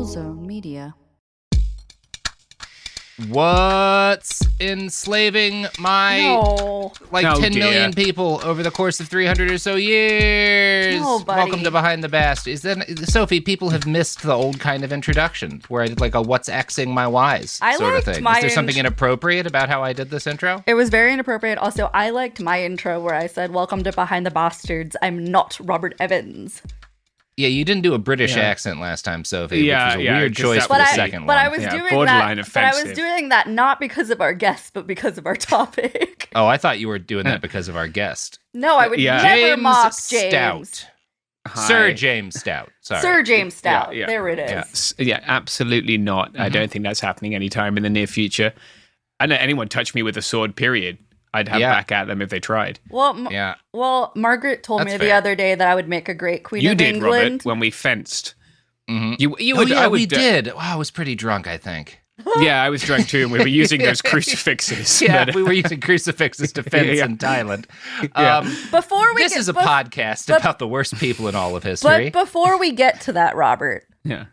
Zone Media. What's enslaving my 10 million people over the course of 300 or so years? No, buddy. Welcome to Behind the Bast. Sophie, people have missed the old kind of introduction where I did like a what's Xing my Ys sort of thing. Is there something inappropriate about how I did this intro? It was very inappropriate. Also, I liked my intro where I said, "Welcome to Behind the Bastards. I'm not Robert Evans." Yeah, you didn't do a British accent last time, Sophie, which was a weird choice for the second one. But I was doing that. But I was doing that not because of our guest, but because of our topic. Oh, I thought you were doing that because of our guest. No, I would never mock James. Stout. Sir James Stout. Sorry. Sir James Stout. Yeah. There it is. Yeah, absolutely not. Mm-hmm. I don't think that's happening anytime in the near future. I don't know anyone touch me with a sword, period. I'd have back at them if they tried. Well, Margaret told me the other day that I would make a great Queen of England. You did, Robert, when we fenced. Mm-hmm. We did. Wow, I was pretty drunk, I think. Yeah, I was drunk too, and we were using those crucifixes. We were using crucifixes to fence in Thailand. This is a podcast about the worst people in all of history. But before we get to that, Robert,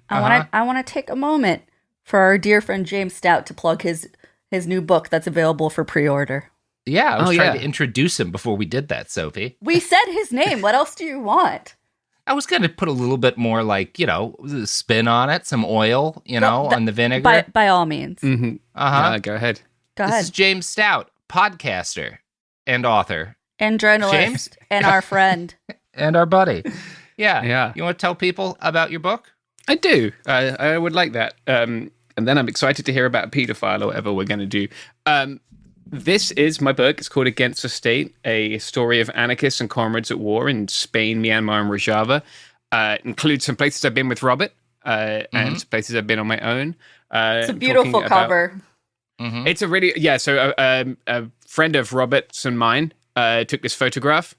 I want to take a moment for our dear friend James Stout to plug his new book that's available for pre-order. Yeah, I was trying to introduce him before we did that, Sophie. We said his name. What else do you want? I was going to put a little bit more spin on it, some oil, on the vinegar. By all means. Mm-hmm. Yeah, go ahead. This is James Stout, podcaster and author. And journalist. James? And our friend. And our buddy. Yeah. You want to tell people about your book? I do. I would like that. And then I'm excited to hear about a pedophile or whatever we're going to do. This is my book. It's called Against the State, a story of anarchists and comrades at war in Spain, Myanmar, and Rojava. Includes some places I've been with Robert and some places I've been on my own. It's a beautiful cover. It's a really, so a friend of Robert's and mine took this photograph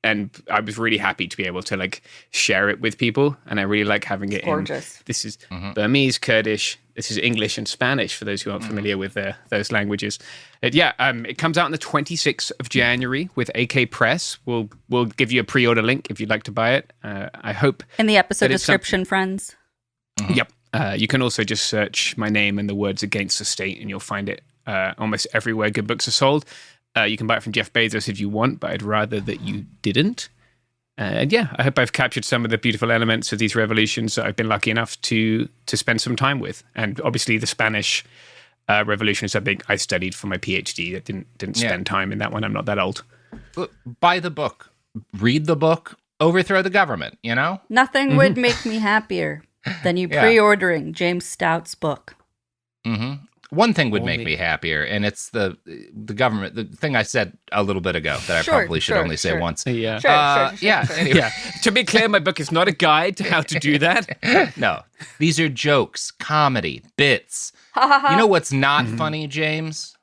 and I was really happy to be able to share it with people. And I really like having it gorgeous. This is Burmese, Kurdish. This is English and Spanish for those who aren't familiar with those languages. It comes out on the 26th of January with AK Press. We'll give you a pre-order link if you'd like to buy it. I hope in the episode description, friends. Yep. You can also just search my name and the words Against the State, and you'll find it almost everywhere good books are sold. You can buy it from Jeff Bezos if you want, but I'd rather that you didn't. I hope I've captured some of the beautiful elements of these revolutions that I've been lucky enough to spend some time with. And obviously the Spanish revolution is something I studied for my PhD. That didn't spend time in that one. I'm not that old. Buy the book. Read the book. Overthrow the government, Nothing would make me happier than you pre-ordering James Stout's book. Mm-hmm. One thing would make me happier, and it's the government. The thing I said a little bit ago that I probably should only say once. Yeah. Anyway. To be clear, my book is not a guide to how to do that. No, these are jokes, comedy, bits. You know what's not funny, James?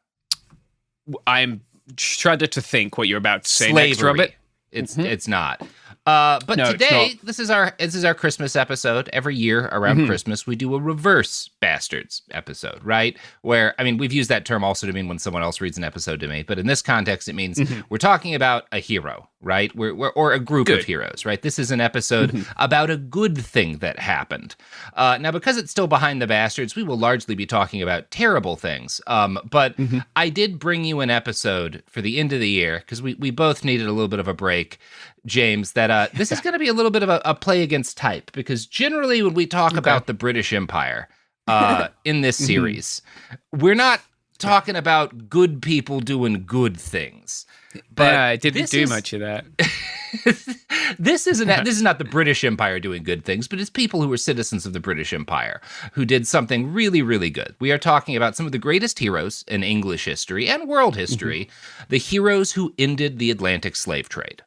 I'm shudder to think what you're about to say Slavery. Next, Robert. It's not. But no, today, this is our Christmas episode. Every year around Christmas, we do a reverse Bastards episode, right? Where, we've used that term also to mean when someone else reads an episode to me. But in this context, it means we're talking about a hero, right? Or a group of heroes, right? This is an episode about a good thing that happened. Now, because it's still Behind the Bastards, we will largely be talking about terrible things. But I did bring you an episode for the end of the year, because we both needed a little bit of a break, James, that this is going to be a little bit of a play against type, because generally when we talk about the British Empire in this series, we're not talking about good people doing good things. But I didn't do much of that. This is not the British Empire doing good things, but it's people who were citizens of the British Empire who did something really, really good. We are talking about some of the greatest heroes in English history and world history, the heroes who ended the Atlantic slave trade.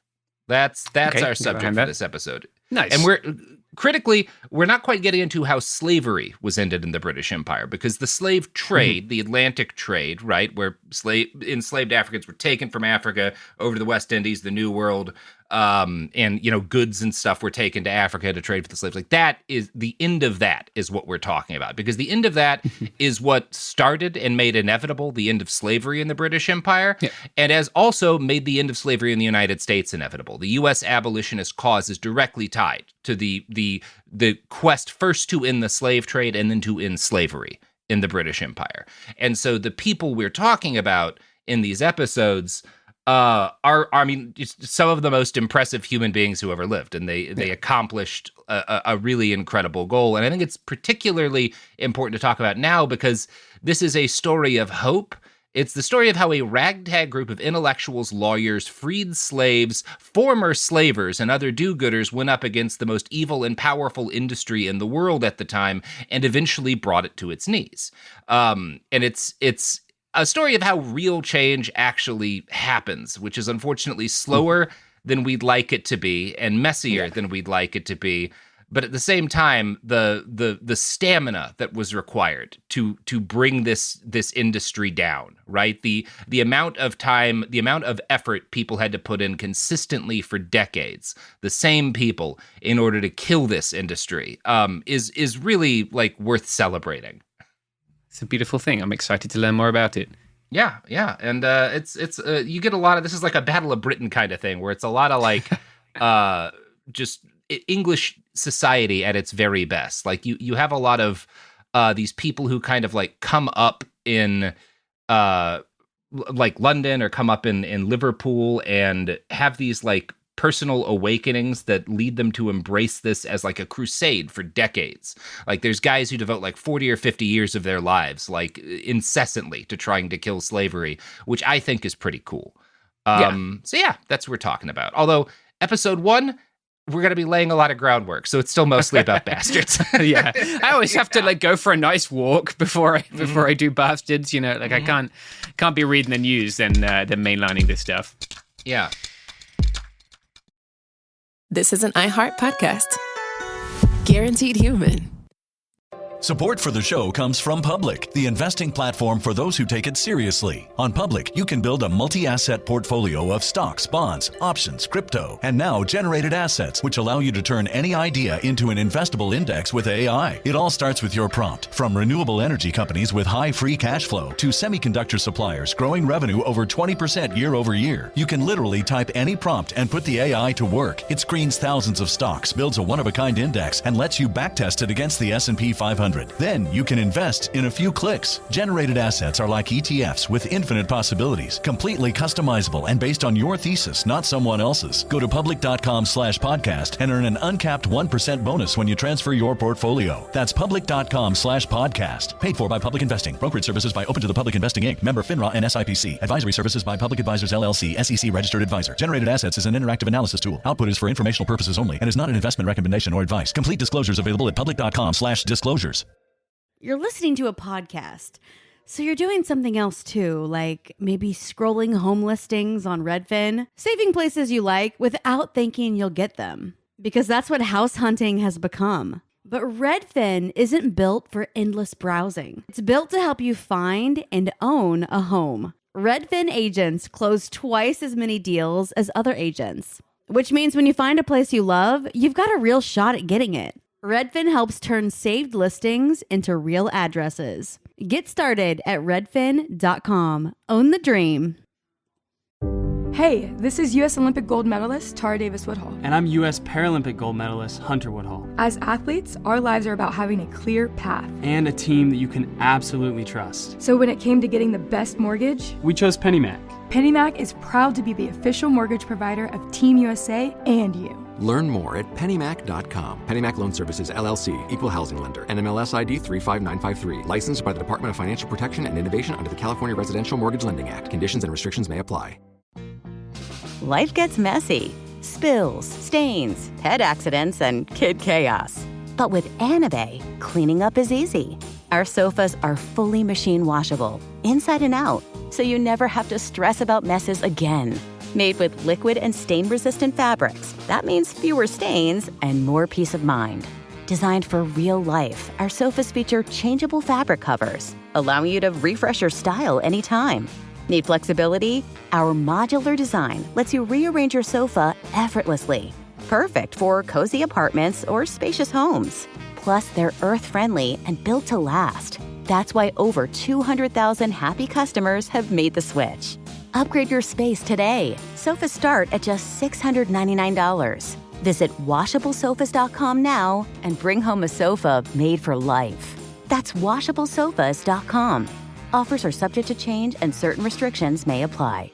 That's our subject for this episode. Nice. And we're not quite getting into how slavery was ended in the British Empire, because the slave trade, the Atlantic trade, right, where enslaved Africans were taken from Africa over to the West Indies, the New World, and goods and stuff were taken to Africa to trade for the slaves. Like that is the end of that is what we're talking about, because the end of that is what started and made inevitable the end of slavery in the British Empire, and has also made the end of slavery in the United States inevitable. The U.S. abolitionist cause is directly tied to the quest first to end the slave trade and then to end slavery in the British Empire. And so the people we're talking about in these episodes are some of the most impressive human beings who ever lived, and they accomplished a really incredible goal. And I think it's particularly important to talk about now because this is a story of hope. It's the story of how a ragtag group of intellectuals, lawyers, freed slaves, former slavers, and other do-gooders went up against the most evil and powerful industry in the world at the time and eventually brought it to its knees. And it's a story of how real change actually happens, which is unfortunately slower than we'd like it to be and messier than we'd like it to be. But at the same time, the stamina that was required to bring this industry down, right? The amount of time, the amount of effort people had to put in consistently for decades, the same people, in order to kill this industry, is really like worth celebrating. It's a beautiful thing. I'm excited to learn more about it. Yeah, and it's you get a lot of, this is like a Battle of Britain kind of thing, where it's a lot of like just English society at its very best. Like you have a lot of these people who kind of like come up in like London or come up in Liverpool and have these like personal awakenings that lead them to embrace this as like a crusade for decades. Like there's guys who devote like 40 or 50 years of their lives like incessantly to trying to kill slavery, which I think is pretty cool. So yeah, that's what we're talking about. Although episode 1, we're going to be laying a lot of groundwork, so it's still mostly about bastards. Yeah, I always have to like go for a nice walk before I do bastards. Like I can't be reading the news then mainlining this stuff. Yeah. This is an iHeart podcast. Guaranteed Human. Support for the show comes from Public, the investing platform for those who take it seriously. On Public, you can build a multi-asset portfolio of stocks, bonds, options, crypto, and now generated assets, which allow you to turn any idea into an investable index with AI. It all starts with your prompt. From renewable energy companies with high free cash flow to semiconductor suppliers growing revenue over 20% year over year, you can literally type any prompt and put the AI to work. It screens thousands of stocks, builds a one-of-a-kind index, and lets you backtest it against the S&P 500. Then you can invest in a few clicks. Generated assets are like ETFs with infinite possibilities, completely customizable and based on your thesis, not someone else's. Go to public.com/podcast and earn an uncapped 1% bonus when you transfer your portfolio. That's public.com/podcast. Paid for by Public Investing. Brokerage services by Open to the Public Investing Inc. Member FINRA and SIPC. Advisory services by Public Advisors LLC, SEC registered advisor. Generated assets is an interactive analysis tool. Output is for informational purposes only and is not an investment recommendation or advice. Complete disclosures available at public.com/disclosures. You're listening to a podcast, so you're doing something else too, like maybe scrolling home listings on Redfin, saving places you like without thinking you'll get them, because that's what house hunting has become. But Redfin isn't built for endless browsing. It's built to help you find and own a home. Redfin agents close twice as many deals as other agents, which means when you find a place you love, you've got a real shot at getting it. Redfin helps turn saved listings into real addresses. Get started at redfin.com. Own the dream. Hey, this is U.S. Olympic gold medalist Tara Davis-Woodhull. And I'm U.S. Paralympic gold medalist Hunter Woodhull. As athletes, our lives are about having a clear path. And a team that you can absolutely trust. So when it came to getting the best mortgage, we chose PennyMac. PennyMac is proud to be the official mortgage provider of Team USA and you. Learn more at pennymac.com. PennyMac Loan Services, LLC, Equal Housing Lender, NMLS ID 35953. Licensed by the Department of Financial Protection and Innovation under the California Residential Mortgage Lending Act. Conditions and restrictions may apply. Life gets messy. Spills, stains, pet accidents, and kid chaos. But with Anabay, cleaning up is easy. Our sofas are fully machine washable, inside and out, so you never have to stress about messes again. Made with liquid and stain-resistant fabrics, that means fewer stains and more peace of mind. Designed for real life, our sofas feature changeable fabric covers, allowing you to refresh your style anytime. Need flexibility? Our modular design lets you rearrange your sofa effortlessly. Perfect for cozy apartments or spacious homes. Plus, they're earth-friendly and built to last. That's why over 200,000 happy customers have made the switch. Upgrade your space today. Sofas start at just $699. Visit washablesofas.com now and bring home a sofa made for life. That's washablesofas.com. Offers are subject to change and certain restrictions may apply.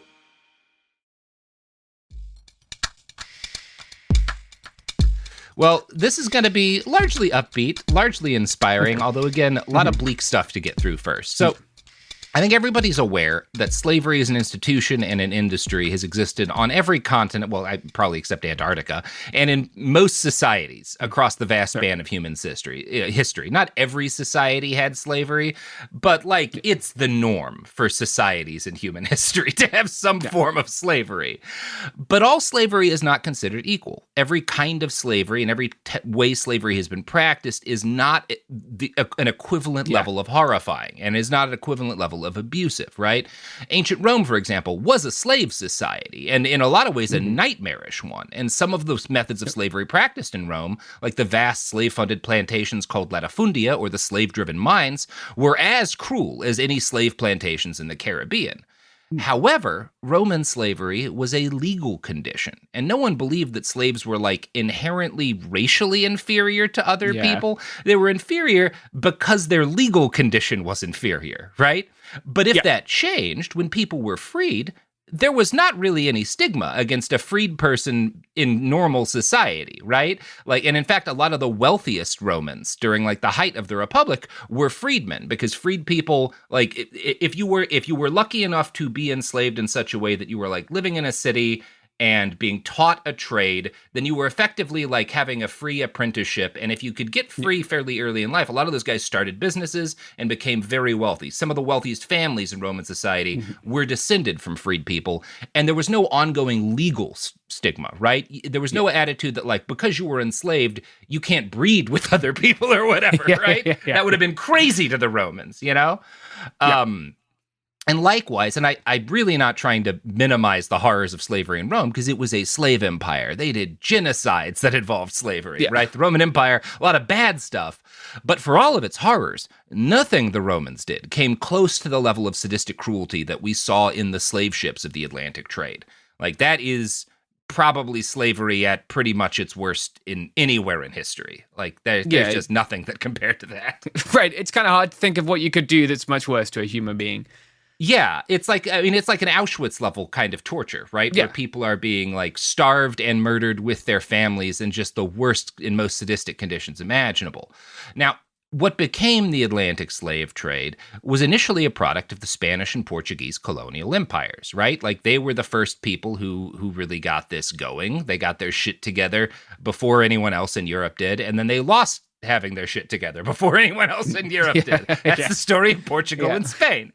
Well, this is going to be largely upbeat, largely inspiring, although, again, a lot of bleak stuff to get through first. So I think everybody's aware that slavery as an institution and an industry has existed on every continent, well, probably except Antarctica, and in most societies across the vast span of human history. Not every society had slavery, but it's the norm for societies in human history to have some form of slavery. But all slavery is not considered equal. Every kind of slavery and every way slavery has been practiced is not an equivalent level of horrifying and is not an equivalent level of abusive, right? Ancient Rome, for example, was a slave society, and in a lot of ways a nightmarish one. And some of those methods of slavery practiced in Rome, like the vast slave-funded plantations called latifundia, or the slave-driven mines, were as cruel as any slave plantations in the Caribbean. However, Roman slavery was a legal condition, and no one believed that slaves were inherently racially inferior to other people. They were inferior because their legal condition was inferior, right? But if that changed, when people were freed, there was not really any stigma against a freed person in normal society, right? And in fact, a lot of the wealthiest Romans during the height of the Republic were freedmen, because freed people, if you were lucky enough to be enslaved in such a way that you were living in a city and being taught a trade, then you were effectively having a free apprenticeship. And if you could get free fairly early in life, a lot of those guys started businesses and became very wealthy. Some of the wealthiest families in Roman society were descended from freed people. And there was no ongoing legal stigma, right? There was no attitude that because you were enslaved, you can't breed with other people or whatever, right? That would have been crazy to the Romans, you know? And likewise, and I'm really not trying to minimize the horrors of slavery in Rome, because it was a slave empire. They did genocides that involved slavery, right? The Roman Empire, a lot of bad stuff. But for all of its horrors, nothing the Romans did came close to the level of sadistic cruelty that we saw in the slave ships of the Atlantic trade. That is probably slavery at pretty much its worst in anywhere in history. There's just nothing that compared to that. Right. It's kind of hard to think of what you could do that's much worse to a human being. Yeah, it's like an Auschwitz level kind of torture, right? Where people are being starved and murdered with their families in just the worst and most sadistic conditions imaginable. Now, what became the Atlantic slave trade was initially a product of the Spanish and Portuguese colonial empires, right? They were the first people who really got this going. They got their shit together before anyone else in Europe did, and then they lost having their shit together before anyone else in Europe did. That's the story of Portugal and Spain.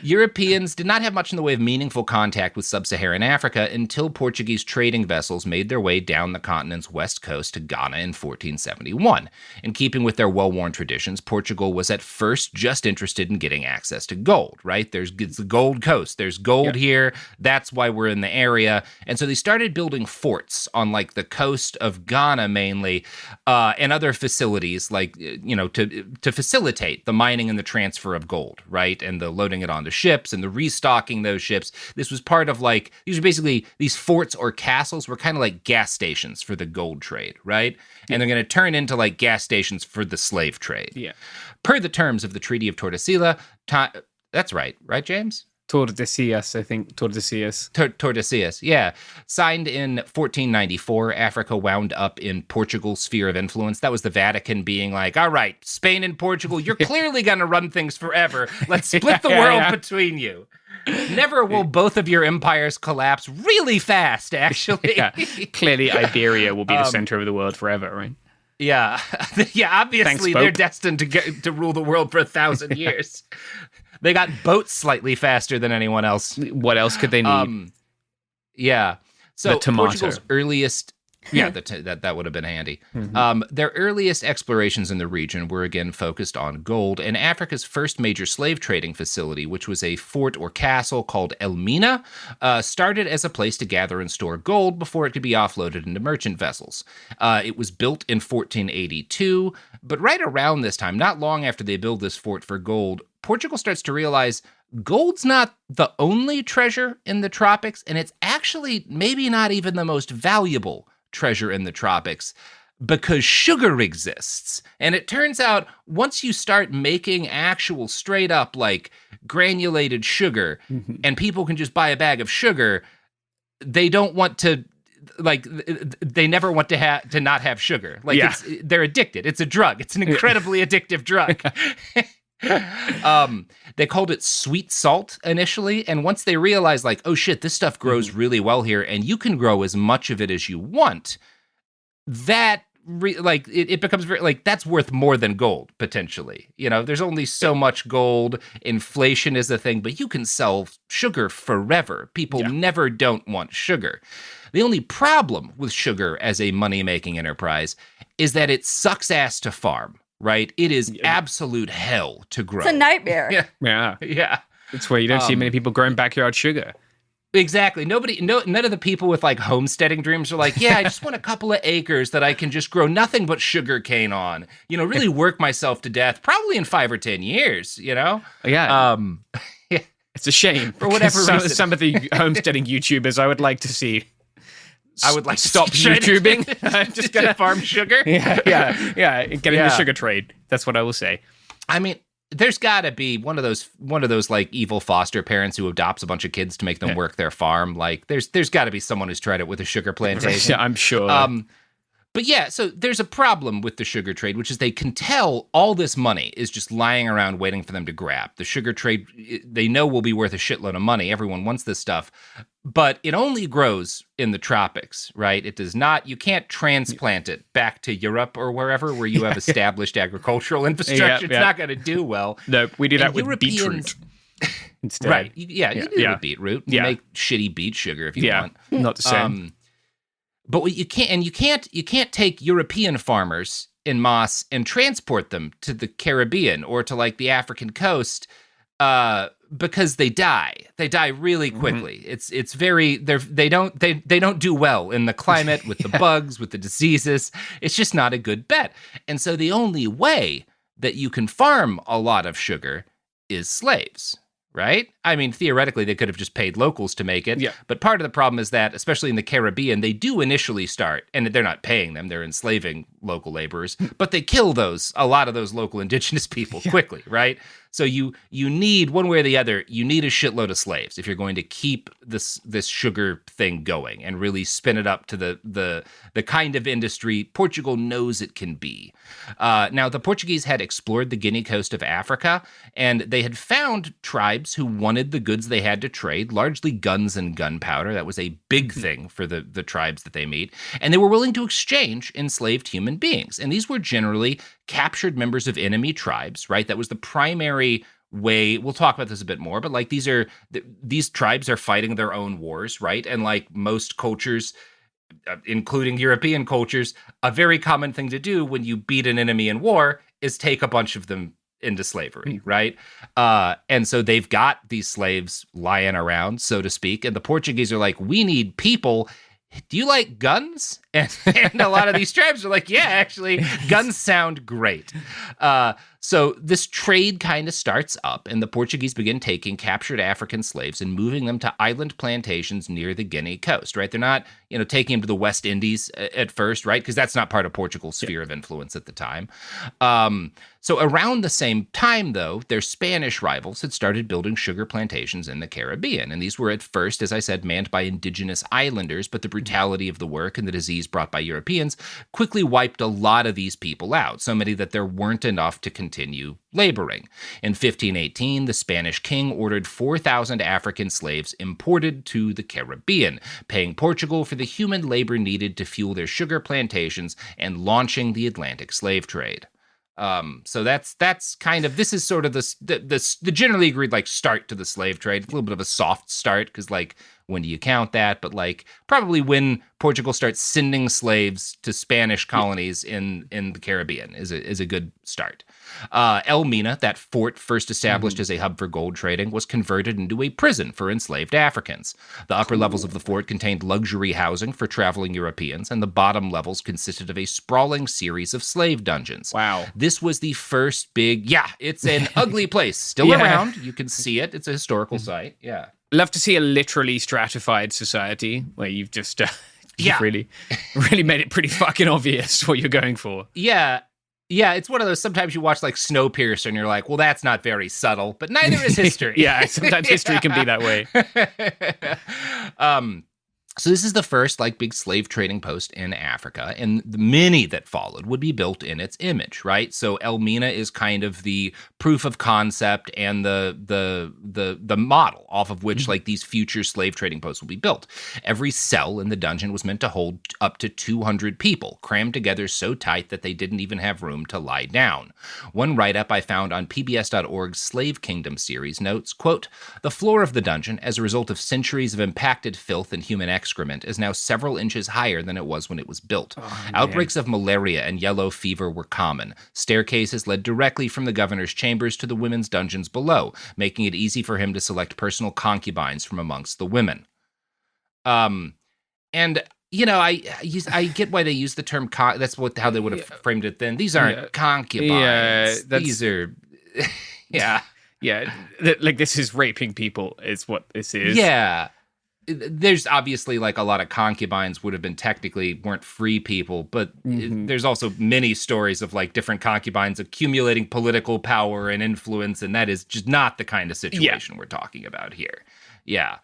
Europeans did not have much in the way of meaningful contact with sub-Saharan Africa until Portuguese trading vessels made their way down the continent's west coast to Ghana in 1471. In keeping with their well-worn traditions, Portugal was at first just interested in getting access to gold, right? It's the Gold Coast. There's gold here. That's why we're in the area. And so they started building forts on the coast of Ghana mainly, and other facilities to facilitate the mining and the transfer of gold, right? And the loading it onto ships and the restocking those ships. This was part of these are basically, these forts or castles were kind of like gas stations for the gold trade, right? And they're going to turn into gas stations for the slave trade. Yeah. Per the terms of the Treaty of Tordesillas, that's right, James? Tordesillas, I think. Tordesillas. Tordesillas, yeah. Signed in 1494, Africa wound up in Portugal's sphere of influence. That was the Vatican being all right, Spain and Portugal, you're clearly going to run things forever. Let's split the world between you. Never will both of your empires collapse really fast, actually. Clearly, Iberia will be the center of the world forever, right? Yeah. Obviously, they're destined to rule the world for 1,000 years. They got boats slightly faster than anyone else. What else could they need? So Portugal's earliest Yeah, that would have been handy. Their earliest explorations in the region were again focused on gold, and Africa's first major slave trading facility, which was a fort or castle called Elmina, started as a place to gather and store gold before it could be offloaded into merchant vessels. It was built in 1482, but right around this time, not long after they build this fort for gold, Portugal starts to realize gold's not the only treasure in the tropics, and it's actually maybe not even the most valuable treasure in the tropics, because sugar exists. And it turns out once you start making actual straight up like granulated sugar, and people can just buy a bag of sugar, they don't want to, like, they never want to not have sugar. Like, they're addicted. It's a drug. It's an incredibly addictive drug. They called it sweet salt initially, and once they realized, like, oh shit, this stuff grows really well here, and you can grow as much of it as you want, that it becomes very, like, that's worth more than gold potentially. You know, there's only so much gold. Inflation is a thing, but you can sell sugar forever. People never don't want sugar. The only problem with sugar as a money-making enterprise is that it sucks ass to farm. Right? It is absolute hell to grow. It's a nightmare. Yeah. It's where you don't see many people growing backyard sugar. Exactly. None of the people with like homesteading dreams are like, yeah, I just want a couple of acres that I can just grow nothing but sugar cane on. You know, really work myself to death, probably in 5 or 10 years, you know? Yeah. It's a shame. For whatever reason. Some of the homesteading YouTubers I would like to see. I would like to stop YouTubing. I'm just going to farm sugar. Yeah. Get in the sugar trade. That's what I will say. I mean, there's got to be one of those like evil foster parents who adopts a bunch of kids to make them work their farm. Like there's got to be someone who's tried it with a sugar plantation. Yeah, I'm sure. But yeah, so there's a problem with the sugar trade, which is they can tell all this money is just lying around waiting for them to grab. The sugar trade, they know will be worth a shitload of money. Everyone wants this stuff. But it only grows in the tropics, right? It does not, you can't transplant it back to Europe or wherever where you have established agricultural infrastructure. It's not going to do well. No, we do that with beetroot instead. Right. You do it with beetroot. You make shitty beet sugar if you want. Not the same. But what you can't take European farmers en masse and transport them to the Caribbean or to like the African coast, because they die. They die really quickly. It's very they don't do well in the climate with the bugs, with the diseases. It's just not a good bet. And so the only way that you can farm a lot of sugar is slaves. Right? I mean, theoretically, they could have just paid locals to make it. Yeah. But part of the problem is that, especially in the Caribbean, they do initially start, and they're not paying them, they're enslaving local laborers, but they kill a lot of those local indigenous people quickly, right? So you need, one way or the other, you need a shitload of slaves if you're going to keep this sugar thing going and really spin it up to the kind of industry Portugal knows it can be. Now, the Portuguese had explored the Guinea coast of Africa, and they had found tribes who wanted the goods they had to trade, largely guns and gunpowder. That was a big thing for the tribes that they meet. And they were willing to exchange enslaved human beings. And these were generally captured members of enemy tribes, right? That was the primary way. We'll talk about this a bit more, but like these tribes are fighting their own wars, right? And like most cultures, including European cultures, a very common thing to do when you beat an enemy in war is take a bunch of them into slavery, right? And so they've got these slaves lying around, so to speak, and the Portuguese are like, we need people. Do you like guns? And a lot of these tribes are like, yeah, actually, guns sound great. So this trade kind of starts up, and the Portuguese begin taking captured African slaves and moving them to island plantations near the Guinea coast, right? They're not, taking them to the West Indies at first, right? Because that's not part of Portugal's sphere of influence at the time. So around the same time, though, their Spanish rivals had started building sugar plantations in the Caribbean. And these were at first, as I said, manned by indigenous islanders, but the brutality of the work and the disease brought by Europeans quickly wiped a lot of these people out, so many that there weren't enough to continue laboring. In 1518, the Spanish king ordered 4,000 African slaves imported to the Caribbean, paying Portugal for the human labor needed to fuel their sugar plantations and launching the Atlantic slave trade. So that's kind of, this is sort of the generally agreed like start to the slave trade. It's a little bit of a soft start because like when do you count that? But like probably when Portugal starts sending slaves to Spanish colonies in the Caribbean is a good start. El Mina, that fort first established as a hub for gold trading, was converted into a prison for enslaved Africans. The upper levels of the fort contained luxury housing for traveling Europeans, and the bottom levels consisted of a sprawling series of slave dungeons. Wow. This was the first big, it's an ugly place. Still around. You can see it. It's a historical site. Yeah. Love to see a literally stratified society where you've just you've really made it pretty fucking obvious what you're going for. Yeah. Yeah, it's one of those, sometimes you watch like Snowpiercer and you're like, well, that's not very subtle, but neither is history. Sometimes history can be that way. So this is the first like big slave trading post in Africa, and the many that followed would be built in its image, right? So El Mina is kind of the proof of concept and the model off of which like these future slave trading posts will be built. Every cell in the dungeon was meant to hold up to 200 people, crammed together so tight that they didn't even have room to lie down. One write-up I found on PBS.org's Slave Kingdom series notes, quote, "The floor of the dungeon, as a result of centuries of impacted filth and human excrement, is now several inches higher than it was when it was built. Outbreaks of malaria and yellow fever were common. Staircases led directly from the governor's chambers to the women's dungeons below, making it easy for him to select personal concubines from amongst the women." And you know, I get why they use the term that's how they would have framed it then. These aren't concubines. These are like this is raping people is what this is. Yeah. There's obviously like a lot of concubines would have been weren't free people, but there's also many stories of like different concubines accumulating political power and influence, and that is just not the kind of situation we're talking about here. Yeah.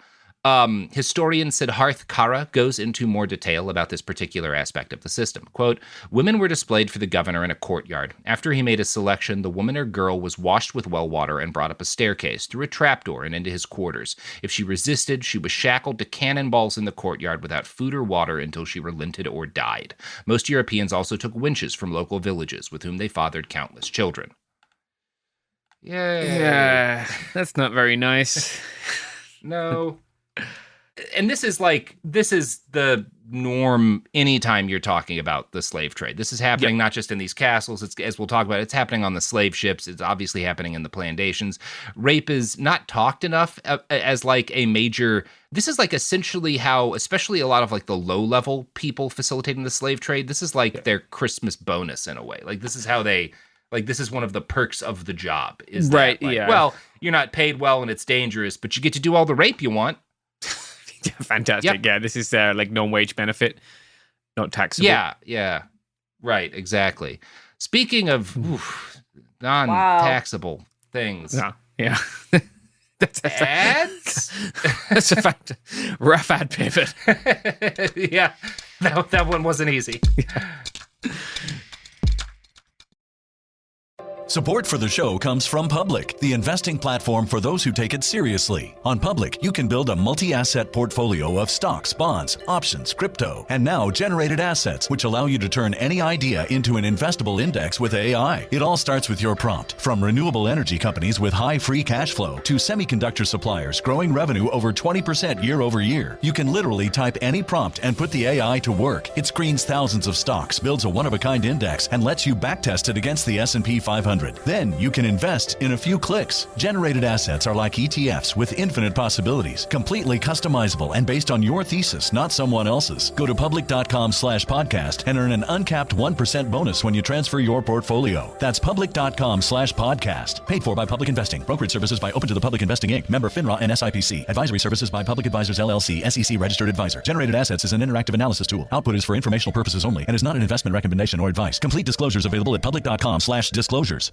Historian Siddharth Kara goes into more detail about this particular aspect of the system. Quote, "Women were displayed for the governor in a courtyard. After he made a selection, the woman or girl was washed with well water and brought up a staircase, through a trapdoor and into his quarters. If she resisted, she was shackled to cannonballs in the courtyard without food or water until she relented or died. Most Europeans also took winches from local villages, with whom they fathered countless children." Yeah, that's not very nice. No. And this is the norm anytime you're talking about the slave trade. This is happening not just in these castles. It's, as we'll talk about, it's happening on the slave ships. It's obviously happening in the plantations. Rape is not talked enough as like a major. This is like essentially how, especially a lot of like the low-level people facilitating the slave trade, this is like their Christmas bonus in a way. Like this is how they. Like, this is one of the perks of the job. Is that, well, you're not paid well and it's dangerous, but you get to do all the rape you want. Fantastic. Yep. Yeah, this is like non-wage benefit, not taxable. Yeah. Right, exactly. Speaking of non-taxable things. Yeah. Ads? That's a fact. Rough ad pivot. Yeah, that one wasn't easy. Support for the show comes from Public, the investing platform for those who take it seriously. On Public, you can build a multi-asset portfolio of stocks, bonds, options, crypto, and now generated assets, which allow you to turn any idea into an investable index with AI. It all starts with your prompt. From renewable energy companies with high free cash flow to semiconductor suppliers growing revenue over 20% year over year, you can literally type any prompt and put the AI to work. It screens thousands of stocks, builds a one-of-a-kind index, and lets you backtest it against the S&P 500. Then you can invest in a few clicks. Generated assets are like ETFs with infinite possibilities, completely customizable and based on your thesis, not someone else's. Go to public.com/podcast and earn an uncapped 1% bonus when you transfer your portfolio. That's public.com/podcast. Paid for by Public Investing. Brokerage services by Open to the Public Investing Inc. Member FINRA and SIPC. Advisory services by Public Advisors LLC, SEC registered advisor. Generated assets is an interactive analysis tool. Output is for informational purposes only and is not an investment recommendation or advice. Complete disclosures available at public.com/disclosures.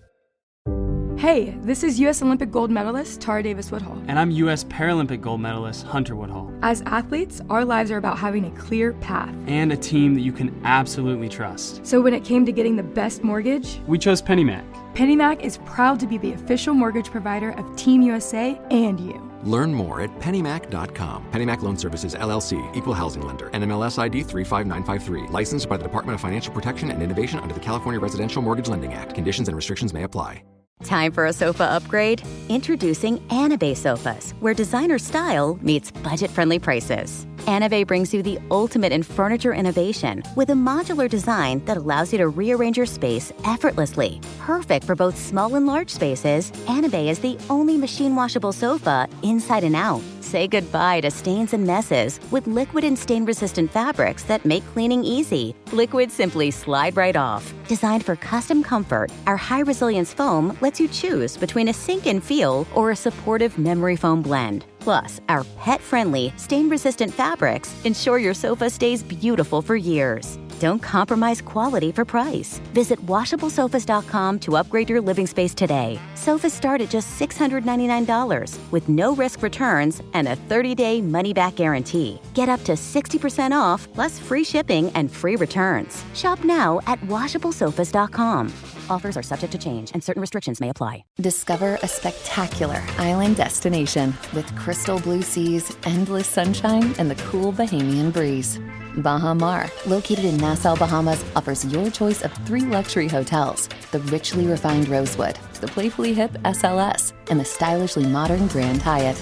Hey, this is U.S. Olympic gold medalist Tara Davis-Woodhull. And I'm U.S. Paralympic gold medalist Hunter Woodhull. As athletes, our lives are about having a clear path. And a team that you can absolutely trust. So when it came to getting the best mortgage, we chose PennyMac. PennyMac is proud to be the official mortgage provider of Team USA and you. Learn more at pennymac.com. PennyMac Loan Services, LLC, Equal Housing Lender, NMLS ID 35953. Licensed by the Department of Financial Protection and Innovation under the California Residential Mortgage Lending Act. Conditions and restrictions may apply. Time for a sofa upgrade? Introducing Anabe Sofas, where designer style meets budget-friendly prices. Anabe brings you the ultimate in furniture innovation with a modular design that allows you to rearrange your space effortlessly. Perfect for both small and large spaces, Anabe is the only machine-washable sofa inside and out. Say goodbye to stains and messes with liquid and stain-resistant fabrics that make cleaning easy. Liquids simply slide right off. Designed for custom comfort, our high-resilience foam lets you choose between a sink-in feel or a supportive memory foam blend. Plus, our pet-friendly, stain-resistant fabrics ensure your sofa stays beautiful for years. Don't compromise quality for price. Visit WashableSofas.com to upgrade your living space today. Sofas start at just $699 with no risk returns and a 30-day money-back guarantee. Get up to 60% off plus free shipping and free returns. Shop now at WashableSofas.com. Offers are subject to change and certain restrictions may apply. Discover a spectacular island destination with crystal blue seas, endless sunshine, and the cool Bahamian breeze. Baha Mar, located in Nassau, Bahamas, offers your choice of 3 luxury hotels: the richly refined Rosewood, the playfully hip SLS, and the stylishly modern Grand Hyatt.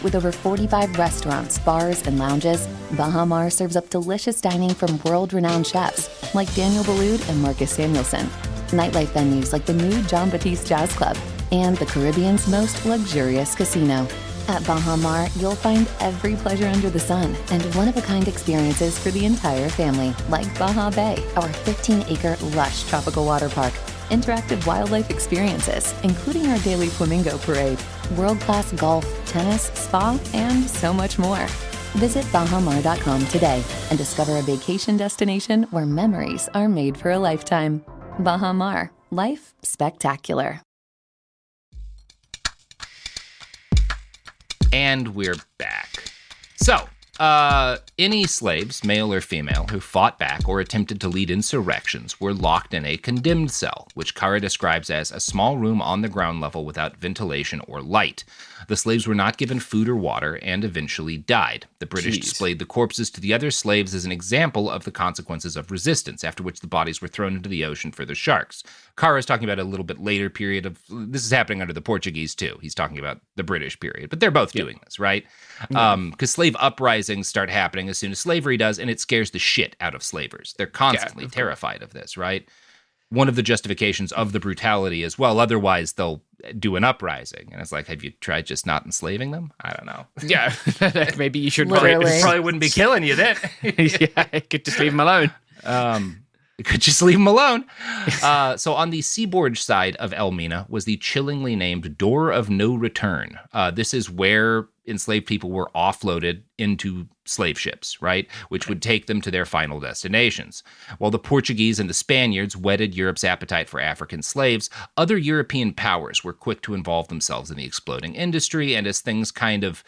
With over 45 restaurants, bars, and lounges, Baha Mar serves up delicious dining from world-renowned chefs like Daniel Boulud and Marcus Samuelson. Nightlife venues like the new John Batiste Jazz Club and the Caribbean's most luxurious casino. At Baha Mar, you'll find every pleasure under the sun and one-of-a-kind experiences for the entire family, like Baha Bay, our 15-acre lush tropical water park, interactive wildlife experiences, including our daily flamingo parade, world-class golf, tennis, spa, and so much more. Visit bahamar.com today and discover a vacation destination where memories are made for a lifetime. Baha Mar, life spectacular. And we're back. So, any slaves, male or female, who fought back or attempted to lead insurrections were locked in a condemned cell, which Kara describes as a small room on the ground level without ventilation or light. The slaves were not given food or water and eventually died. The British displayed the corpses to the other slaves as an example of the consequences of resistance, after which the bodies were thrown into the ocean for the sharks. Kara is talking about a little bit later period of, this is happening under the Portuguese too. He's talking about the British period, but they're both doing this, right? Because slave uprisings start happening as soon as slavery does, and it scares the shit out of slavers. They're constantly terrified of this, right? One of the justifications of the brutality is, well, otherwise they'll do an uprising. And it's like, have you tried just not enslaving them? I don't know. Yeah, maybe you should. Probably wouldn't be killing you then. Yeah, could just leave them alone. Could just leave them alone. So on the seaboard side of Elmina was the chillingly named Door of No Return. This is where enslaved people were offloaded into slave ships, right? Which would take them to their final destinations. While the Portuguese and the Spaniards whetted Europe's appetite for African slaves, other European powers were quick to involve themselves in the exploding industry, and as things kind of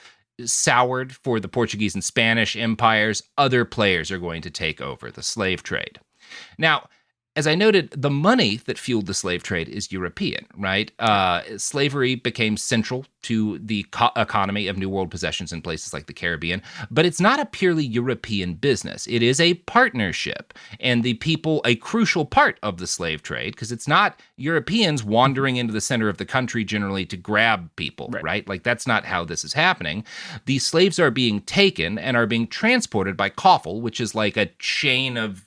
soured for the Portuguese and Spanish empires, other players are going to take over the slave trade. Now, as I noted, the money that fueled the slave trade is European, right? Slavery became central to the economy of New World possessions in places like the Caribbean, but it's not a purely European business. It is a partnership, and the people, a crucial part of the slave trade, because it's not Europeans wandering into the center of the country generally to grab people, right? Like, that's not how this is happening. These slaves are being taken and are being transported by coffle, which is like a chain of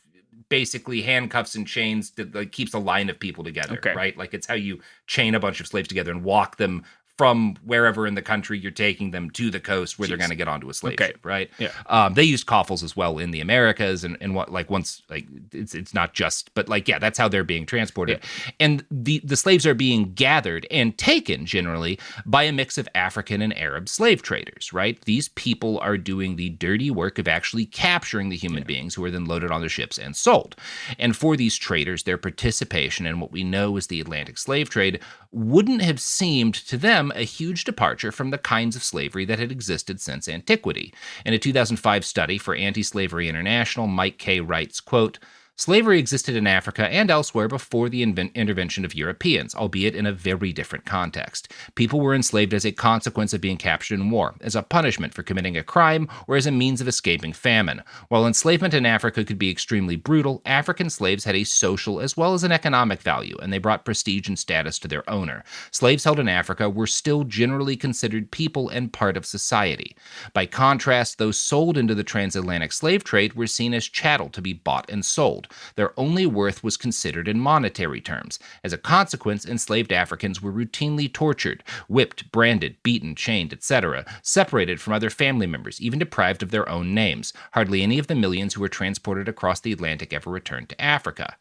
basically handcuffs and chains that like keeps a line of people together, right? Like, it's how you chain a bunch of slaves together and walk them from wherever in the country you're taking them to the coast where they're going to get onto a slave ship, right? Yeah. They used coffles as well in the Americas, and what, like, once, like, it's not just, but like, yeah, that's how they're being transported. Yeah. And the slaves are being gathered and taken generally by a mix of African and Arab slave traders, right? These people are doing the dirty work of actually capturing the human beings who are then loaded on the ships and sold. And for these traders, their participation in what we know as the Atlantic slave trade wouldn't have seemed to them a huge departure from the kinds of slavery that had existed since antiquity. In a 2005 study for Anti-Slavery International, Mike Kay writes, quote, Slavery existed in Africa and elsewhere before the intervention of Europeans, albeit in a very different context. People were enslaved as a consequence of being captured in war, as a punishment for committing a crime, or as a means of escaping famine. While enslavement in Africa could be extremely brutal, African slaves had a social as well as an economic value, and they brought prestige and status to their owner. Slaves held in Africa were still generally considered people and part of society. By contrast, those sold into the transatlantic slave trade were seen as chattel to be bought and sold. Their only worth was considered in monetary terms. As a consequence, enslaved Africans were routinely tortured, whipped, branded, beaten, chained, etc., separated from other family members, even deprived of their own names. Hardly any of the millions who were transported across the Atlantic ever returned to Africa.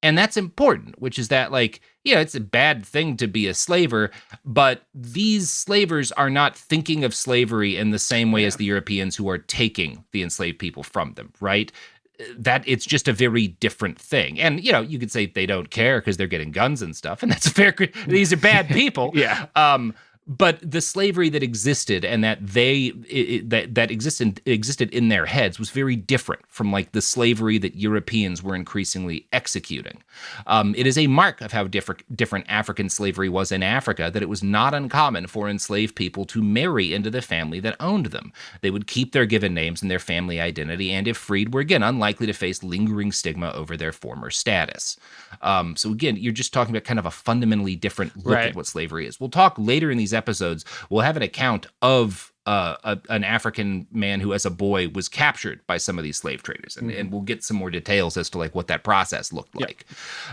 And that's important, which is that, it's a bad thing to be a slaver, but these slavers are not thinking of slavery in the same way as the Europeans who are taking the enslaved people from them, right? That it's just a very different thing. And, you could say they don't care because they're getting guns and stuff, and that's a fair, these are bad people. Yeah. But the slavery that existed and that that existed in their heads was very different from the slavery that Europeans were increasingly executing. It is a mark of how different African slavery was in Africa that it was not uncommon for enslaved people to marry into the family that owned them. They would keep their given names and their family identity, and if freed, were again unlikely to face lingering stigma over their former status. So again, you're just talking about kind of a fundamentally different look at what slavery is. We'll talk later in these episodes. We'll have an account of an African man who, as a boy, was captured by some of these slave traders, and we'll get some more details as to what that process looked like.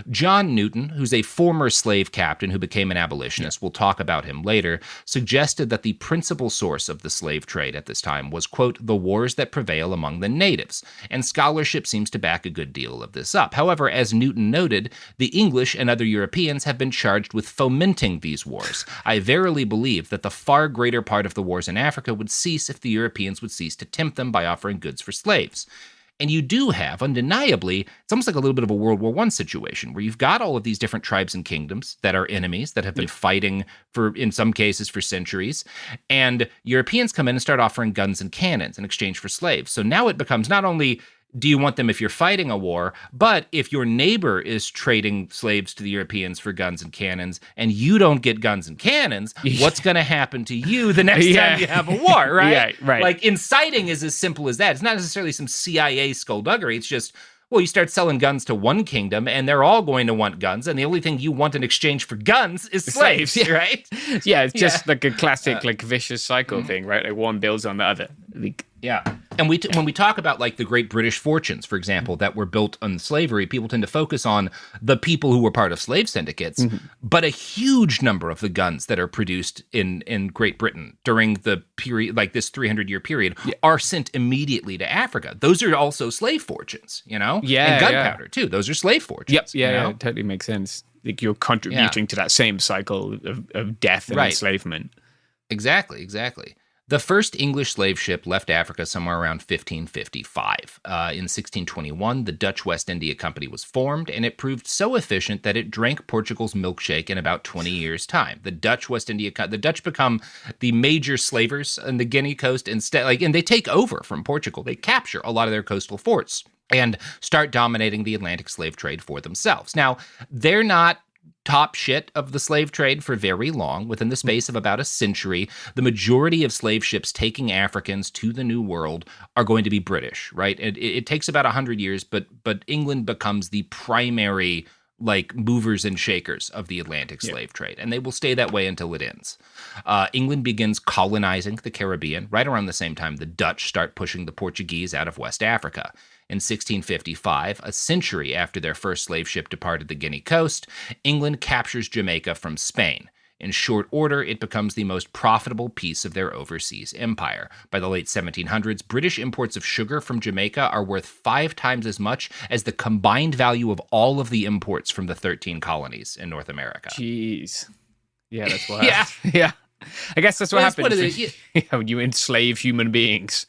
John Newton, who's a former slave captain who became an abolitionist, we'll talk about him later, suggested that the principal source of the slave trade at this time was, quote, the wars that prevail among the natives, and scholarship seems to back a good deal of this up. However, as Newton noted, the English and other Europeans have been charged with fomenting these wars. I verily believe that the far greater part of the wars in Africa would cease if the Europeans would cease to tempt them by offering goods for slaves. And you do have, undeniably, it's almost like a little bit of a World War I situation where you've got all of these different tribes and kingdoms that are enemies that have been fighting in some cases, for centuries. And Europeans come in and start offering guns and cannons in exchange for slaves. So now it becomes not only do you want them if you're fighting a war, but if your neighbor is trading slaves to the Europeans for guns and cannons and you don't get guns and cannons, what's going to happen to you the next time you have a war, right? Right. Inciting is as simple as that. It's not necessarily some CIA skullduggery. It's just, well, you start selling guns to one kingdom and they're all going to want guns, and the only thing you want in exchange for guns is slaves, right? Yeah, it's just like a classic vicious cycle thing, right? One builds on the other. Yeah. And when we talk about the Great British Fortunes, for example, that were built on slavery, people tend to focus on the people who were part of slave syndicates, but a huge number of the guns that are produced in Great Britain during the period, this 300-year period, are sent immediately to Africa. Those are also slave fortunes, Yeah. And gunpowder, too. Those are slave fortunes. Yeah, it totally makes sense. You're contributing to that same cycle of death and enslavement. Exactly. The first English slave ship left Africa somewhere around 1555. In 1621, the Dutch West India Company was formed, and it proved so efficient that it drank Portugal's milkshake in about 20 years' time. The Dutch become the major slavers on the Guinea coast instead, and they take over from Portugal. They capture a lot of their coastal forts and start dominating the Atlantic slave trade for themselves. Now, they're not top shit of the slave trade for very long. Within the space of about a century, the majority of slave ships taking Africans to the New World are going to be British, right? It takes about 100 years, but England becomes the primary movers and shakers of the Atlantic slave trade, and they will stay that way until it ends. England begins colonizing the Caribbean right around the same time the Dutch start pushing the Portuguese out of West Africa. In 1655, a century after their first slave ship departed the Guinea coast, England captures Jamaica from Spain. In short order, it becomes the most profitable piece of their overseas empire. By the late 1700s, British imports of sugar from Jamaica are worth 5 times as much as the combined value of all of the imports from the 13 colonies in North America. Jeez. Yeah, that's what happens. Yeah. I guess that's what happens when you enslave human beings.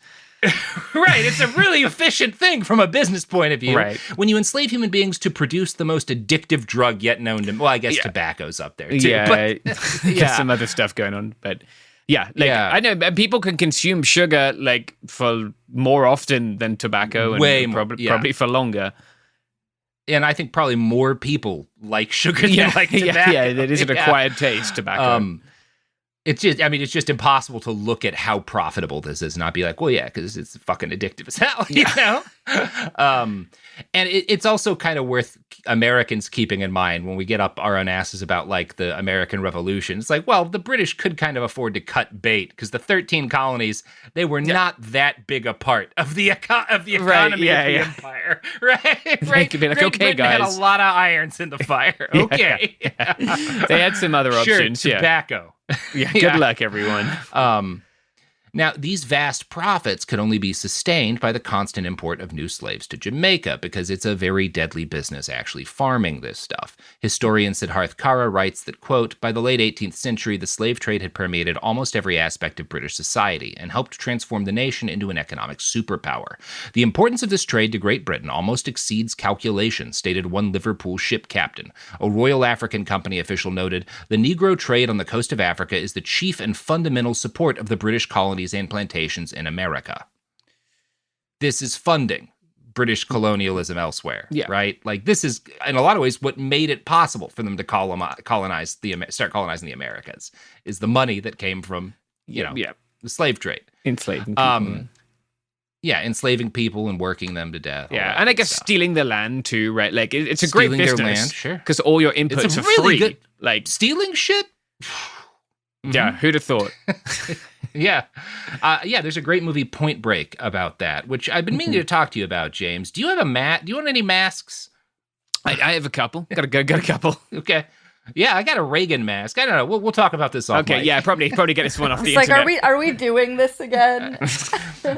Right. It's a really efficient thing from a business point of view. Right. When you enslave human beings to produce the most addictive drug yet known to... Well, I guess tobacco's up there, too. Yeah. But, there's some other stuff going on. But I know people can consume sugar for more often than tobacco. And way more. Probably for longer. and I think probably more people like sugar than like tobacco. Yeah, it is an acquired taste, tobacco. It's just impossible to look at how profitable this is and not be like, well, yeah, because it's fucking addictive as hell, you know? And it's also kind of worth Americans keeping in mind when we get up our own asses about like the American Revolution. It's like, well, the British could kind of afford to cut bait because the 13 colonies, they were not that big a part of the economy of the empire, right? Right. Could be like, okay, Britain guys, had a lot of irons in the fire. Okay, they had some other options. Sure, tobacco. Yeah, good luck, everyone. Now, these vast profits could only be sustained by the constant import of new slaves to Jamaica because it's a very deadly business actually farming this stuff. Historian Siddharth Kara writes that, quote, by the late 18th century, the slave trade had permeated almost every aspect of British society and helped transform the nation into an economic superpower. The importance of this trade to Great Britain almost exceeds calculation, stated one Liverpool ship captain. A Royal African Company official noted, the Negro trade on the coast of Africa is the chief and fundamental support of the British colonies and plantations in America. This is funding British colonialism elsewhere, right? Like this is, in a lot of ways, what made it possible for them to start colonizing the Americas is the money that came from, the slave trade. Enslaving people. Enslaving people and working them to death. Yeah, and I guess stealing the land too, right? Like it's a great business. Their land, sure. Because all your inputs are really free. Good, like stealing shit. Yeah, who'd have thought? There's a great movie, Point Break, about that, which I've been meaning to talk to you about, James. Do you have do you want any masks? I have a couple. Got a couple. Okay. Yeah, I got a Reagan mask. I don't know. We'll talk about this off mic. Yeah, probably get this one off the internet. Like, are we doing this again?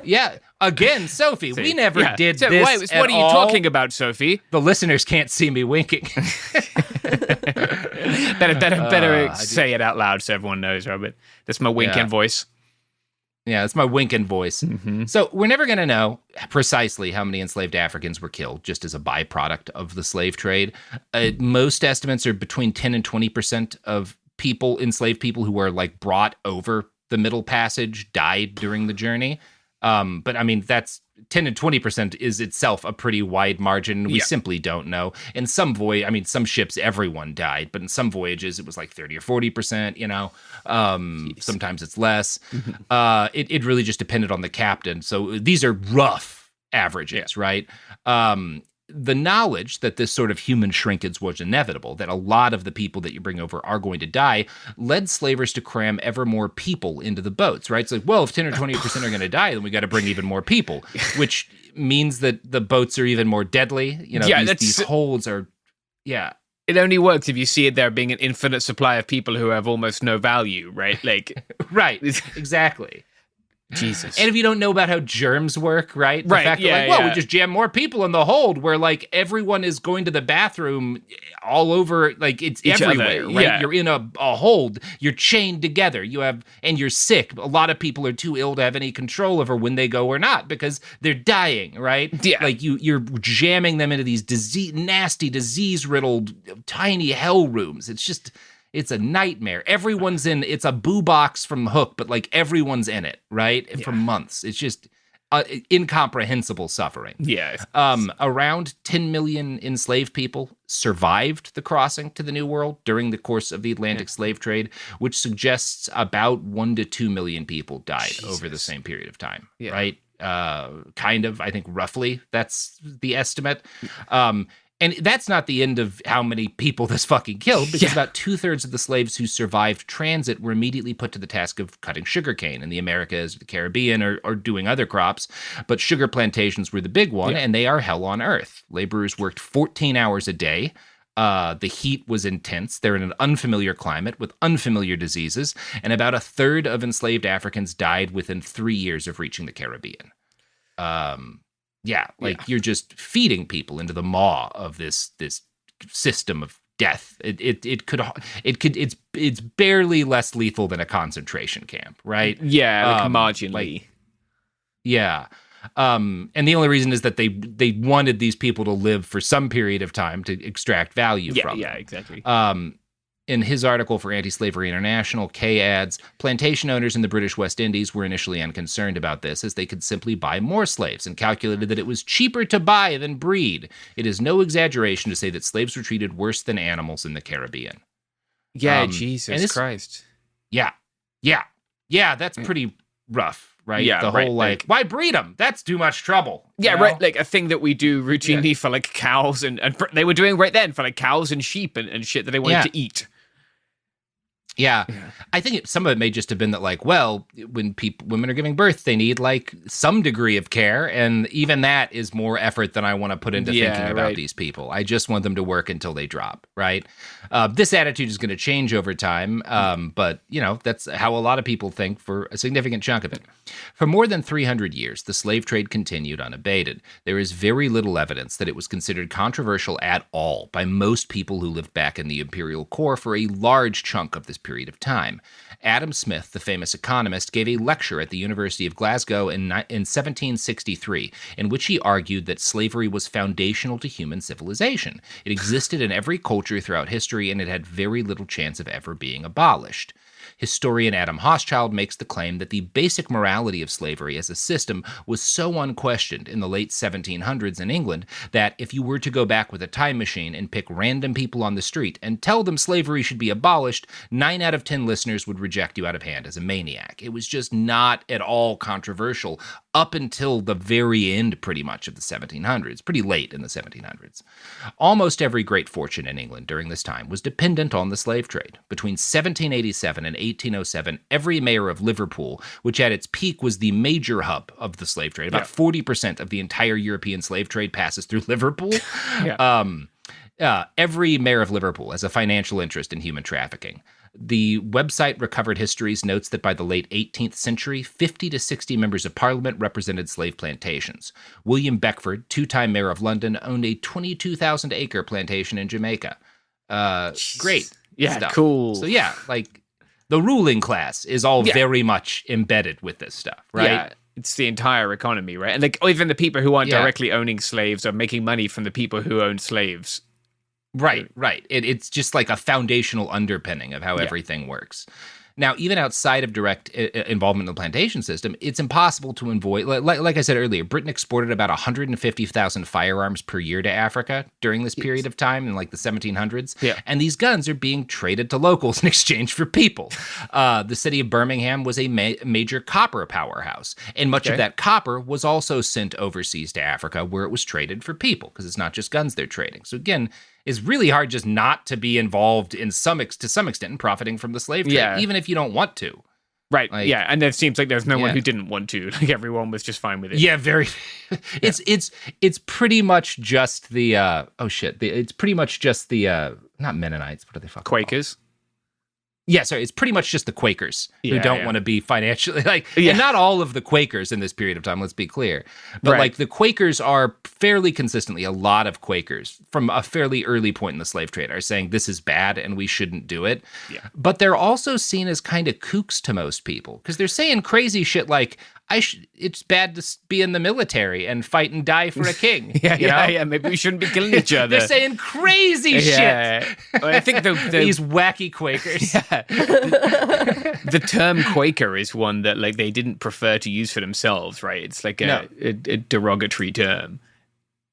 Yeah, again, Sophie. We never did this. What are you talking about, Sophie? The listeners can't see me winking. better say it out loud so everyone knows, Robert. That's my winking voice. Yeah, it's my winking voice. Mm-hmm. So we're never going to know precisely how many enslaved Africans were killed just as a byproduct of the slave trade. Most estimates are between 10 and 20% of enslaved people who were like brought over the Middle Passage died during the journey. But I mean, that's 10 and 20% is itself a pretty wide margin. We simply don't know. In some some ships, everyone died, but in some voyages, it was like 30 or 40%, sometimes it's less. It really just depended on the captain. So these are rough averages, right? The knowledge that this sort of human shrinkage was inevitable, that a lot of the people that you bring over are going to die, led slavers to cram ever more people into the boats, right? It's like, well, if 10 or 20% are going to die, then we got to bring even more people, which means that the boats are even more deadly. These holds are, It only works if you see it there being an infinite supply of people who have almost no value, right? Like, right, exactly. Jesus. And if you don't know about how germs work, right? The fact that, we just jam more people in the hold where, like, everyone is going to the bathroom all over, like, it's each everywhere, right? Yeah. You're in a hold. You're chained together. And you're sick. A lot of people are too ill to have any control over when they go or not because they're dying, right? Yeah. Like, you're jamming them into these nasty, disease-riddled, tiny hell rooms. It's a nightmare. Everyone's it's a boo box from Hook, but like everyone's in it, right? Yeah. For months. It's just incomprehensible suffering. Yeah. Around 10 million enslaved people survived the crossing to the New World during the course of the Atlantic slave trade, which suggests about 1 to 2 million people died over the same period of time, right? I think roughly that's the estimate. And that's not the end of how many people this fucking killed, because about 2/3 of the slaves who survived transit were immediately put to the task of cutting sugarcane in the Americas, the Caribbean, or doing other crops. But sugar plantations were the big one, and they are hell on earth. Laborers worked 14 hours a day. The heat was intense. They're in an unfamiliar climate with unfamiliar diseases, and about 1/3 of enslaved Africans died within 3 years of reaching the Caribbean. You're just feeding people into the maw of this system of death. It's barely less lethal than a concentration camp, right? Yeah, marginally. And the only reason is that they wanted these people to live for some period of time to extract value from them. Yeah, exactly. In his article for Anti-Slavery International, Kay adds, plantation owners in the British West Indies were initially unconcerned about this, as they could simply buy more slaves and calculated that it was cheaper to buy than breed. It is no exaggeration to say that slaves were treated worse than animals in the Caribbean. Yeah, Jesus Christ. Yeah, that's pretty rough, right? Yeah, the whole, why breed them? That's too much trouble. Yeah, you know? right. Like a thing that we do routinely for like cows and they were doing right then for like cows and sheep and shit that they wanted to eat. Yeah. I think some of it may just have been that, like, well, when women are giving birth, they need like some degree of care, and even that is more effort than I want to put into thinking about these people. I just want them to work until they drop, right? This attitude is going to change over time, but that's how a lot of people think for a significant chunk of it. For more than 300 years, the slave trade continued unabated. There is very little evidence that it was considered controversial at all by most people who lived back in the imperial core for a large chunk of this period of time. Adam Smith, the famous economist, gave a lecture at the University of Glasgow in 1763, in which he argued that slavery was foundational to human civilization. It existed in every culture throughout history, and it had very little chance of ever being abolished. Historian Adam Hochschild makes the claim that the basic morality of slavery as a system was so unquestioned in the late 1700s in England that if you were to go back with a time machine and pick random people on the street and tell them slavery should be abolished, 9 out of 10 listeners would reject you out of hand as a maniac. It was just not at all controversial up until the very end, pretty much, of the 1700s, pretty late in the 1700s. Almost every great fortune in England during this time was dependent on the slave trade. Between 1787 and 1807, every mayor of Liverpool, which at its peak was the major hub of the slave trade, about 40% of the entire European slave trade passes through Liverpool. Every mayor of Liverpool has a financial interest in human trafficking. The website Recovered Histories notes that by the late 18th century, 50 to 60 members of parliament represented slave plantations. William Beckford, 2-time mayor of London, owned a 22,000-acre plantation in Jamaica. Great stuff. Cool. So the ruling class is all very much embedded with this stuff, right? Yeah, it's the entire economy, right? And even the people who aren't directly owning slaves are making money from the people who own slaves. Right. It's just like a foundational underpinning of how everything works. Now, even outside of direct involvement in the plantation system, it's impossible to avoid. Like I said earlier, Britain exported about 150,000 firearms per year to Africa during this period of time in like the 1700s. Yeah. And these guns are being traded to locals in exchange for people. The city of Birmingham was a major copper powerhouse. And much of that copper was also sent overseas to Africa, where it was traded for people, because it's not just guns they're trading. So again, it's really hard just not to be involved to some extent in profiting from the slave trade, even if you don't want to. Right. And it seems like there's no one who didn't want to. Like everyone was just fine with it. Yeah, very. It's pretty much just the it's pretty much just the not Mennonites. What are they fucking Quakers? called? Yeah, sorry. It's pretty much just the Quakers who don't want to be financially and not all of the Quakers in this period of time. Let's be clear, but the Quakers are fairly consistently. A lot of Quakers from a fairly early point in the slave trade are saying this is bad and we shouldn't do it. Yeah. But they're also seen as kind of kooks to most people because they're saying crazy shit like, it's bad to be in the military and fight and die for a king. Maybe we shouldn't be killing each other. They're saying crazy shit. Well, I think these wacky Quakers. The term Quaker is one that they didn't prefer to use for themselves, right? It's like a derogatory term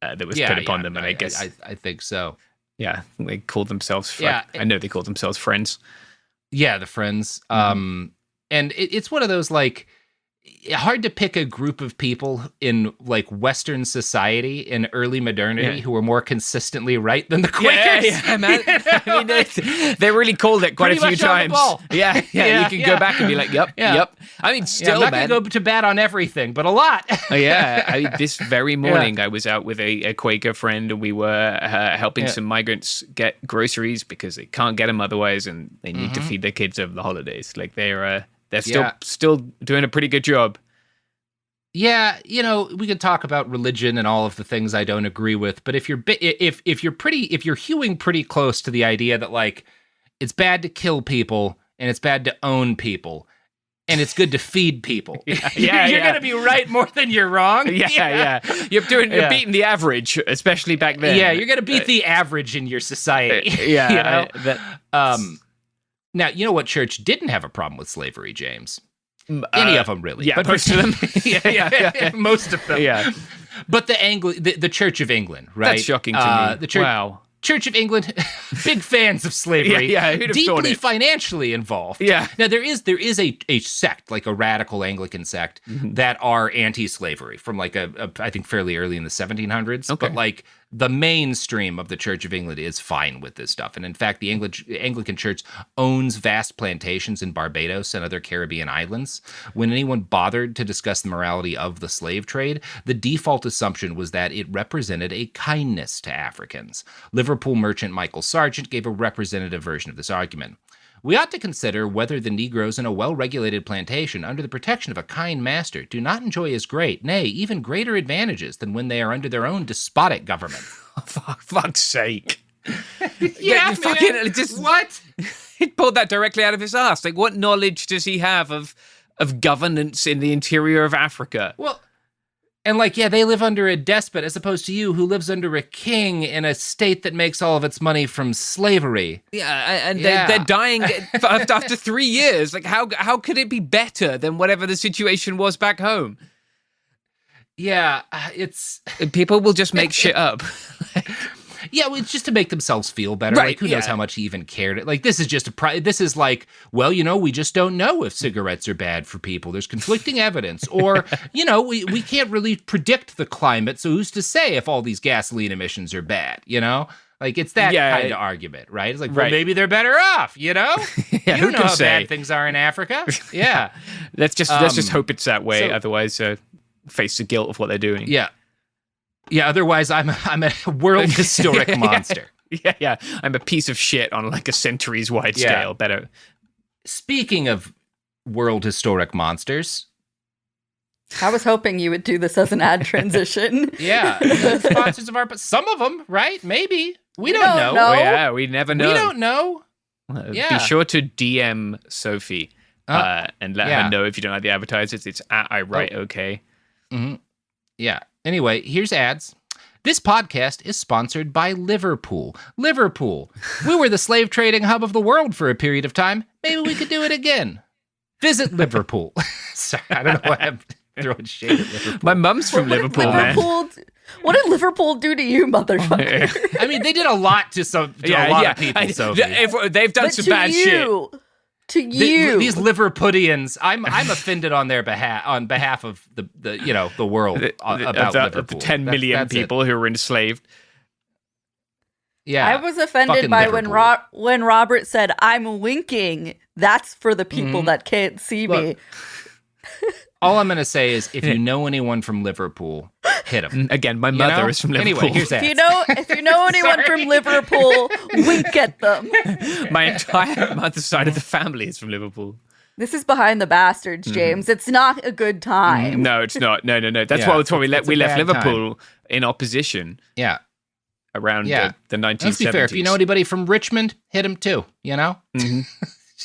that was put upon them, and I guess I think so. Yeah, they called themselves. I know they called themselves Friends. Yeah, the Friends. And it's one of those hard to pick a group of people in Western society in early modernity who were more consistently right than the Quakers. Yeah, man. I mean, they really called it quite a few times. Yeah, you can go back and be like, yep. I mean, still, I'm not going to go to bat on everything, but a lot. This very morning I was out with a Quaker friend, and we were helping some migrants get groceries because they can't get them otherwise, and they need to feed their kids over the holidays. They're still doing a pretty good job. Yeah, we could talk about religion and all of the things I don't agree with, but if you're hewing pretty close to the idea that it's bad to kill people and it's bad to own people and it's good to feed people, you're going to be right more than you're wrong. Yeah. You're beating the average, especially back then. Yeah, you're going to beat the average in your society. Now, you know what church didn't have a problem with slavery, James? Any of them, really. Yeah, but most of them. yeah, most of them. Yeah. But the Church of England, right? That's shocking to me. Wow. Church of England, big fans of slavery, who'd have deeply financially involved. Yeah. Now there is a sect, like a radical Anglican sect, that are anti-slavery from like I think fairly early in the 1700s. Okay. But like the mainstream of the Church of England is fine with this stuff. And in fact, the Anglican Church owns vast plantations in Barbados and other Caribbean islands. When anyone bothered to discuss the morality of the slave trade, the default assumption was that it represented a kindness to Africans. Liverpool merchant Michael Sargent gave a representative version of this argument. We ought to consider whether the Negroes in a well-regulated plantation under the protection of a kind master do not enjoy as great, nay, even greater advantages than when they are under their own despotic government. For fuck's sake. What? He pulled that directly out of his ass. Like, what knowledge does he have of governance in the interior of Africa? Well, and like, yeah, they live under a despot as opposed to you who lives under a king in a state that makes all of its money from slavery. Yeah, and they're dying after 3 years. Like, how could it be better than whatever the situation was back home? Yeah, it's... People will just make shit up. Yeah, well, it's just to make themselves feel better. Right, like, who knows how much he even cared? Like, this is just this is like, well, we just don't know if cigarettes are bad for people. There's conflicting evidence. Or, we can't really predict the climate, so who's to say if all these gasoline emissions are bad, Like, it's that kind of argument, right? It's like, well, maybe they're better off, you don't know how bad things are in Africa. Yeah. let's just hope it's that way. Otherwise, face the guilt of what they're doing. Yeah. Yeah, otherwise I'm a world historic monster. Yeah. I'm a piece of shit on like a centuries-wide scale. Better. Speaking of world historic monsters... I was hoping you would do this as an ad transition. Yeah. Sponsors of some of them, right? Maybe. We don't know. Oh, yeah, we never know. We don't know. Be sure to DM Sophie and let her know if you don't like the advertisers. It's at I Write OK. Mm-hmm. Yeah. Anyway, here's ads. This podcast is sponsored by Liverpool. Liverpool. We were the slave trading hub of the world for a period of time. Maybe we could do it again. Visit Liverpool. Sorry, I don't know why I'm throwing shade at Liverpool. My mum's from Liverpool, man. What did Liverpool do to you, motherfucker? I mean, they did a lot to a lot of people, Sophie. They've done some bad shit. To you, these Liverpuddians, I'm offended on their behalf, on behalf of the world about Liverpool. The 10 million people who were enslaved. Yeah, I was offended by when Robert said, "I'm winking." That's for the people that can't see me. All I'm going to say is, if you know anyone from Liverpool, hit them. Again, my mother is from Liverpool. Anyway, here's that. If you know anyone from Liverpool, wink at them. My entire mother's side of the family is from Liverpool. This is Behind the Bastards, James. It's not a good time. No, it's not. No. That's why we left Liverpool in opposition. Yeah. Around the 1970s. Let's be fair. If you know anybody from Richmond, hit them too, Mm-hmm.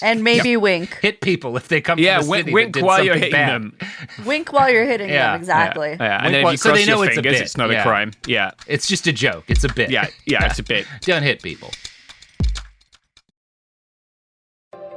And maybe wink. Hit people if they come to the city. Wink while you're hitting them. Wink while you're hitting them, exactly. Yeah. And then if you cross your fingers, it's not a crime. Yeah. It's just a joke. It's a bit. Yeah, it's a bit. Don't hit people.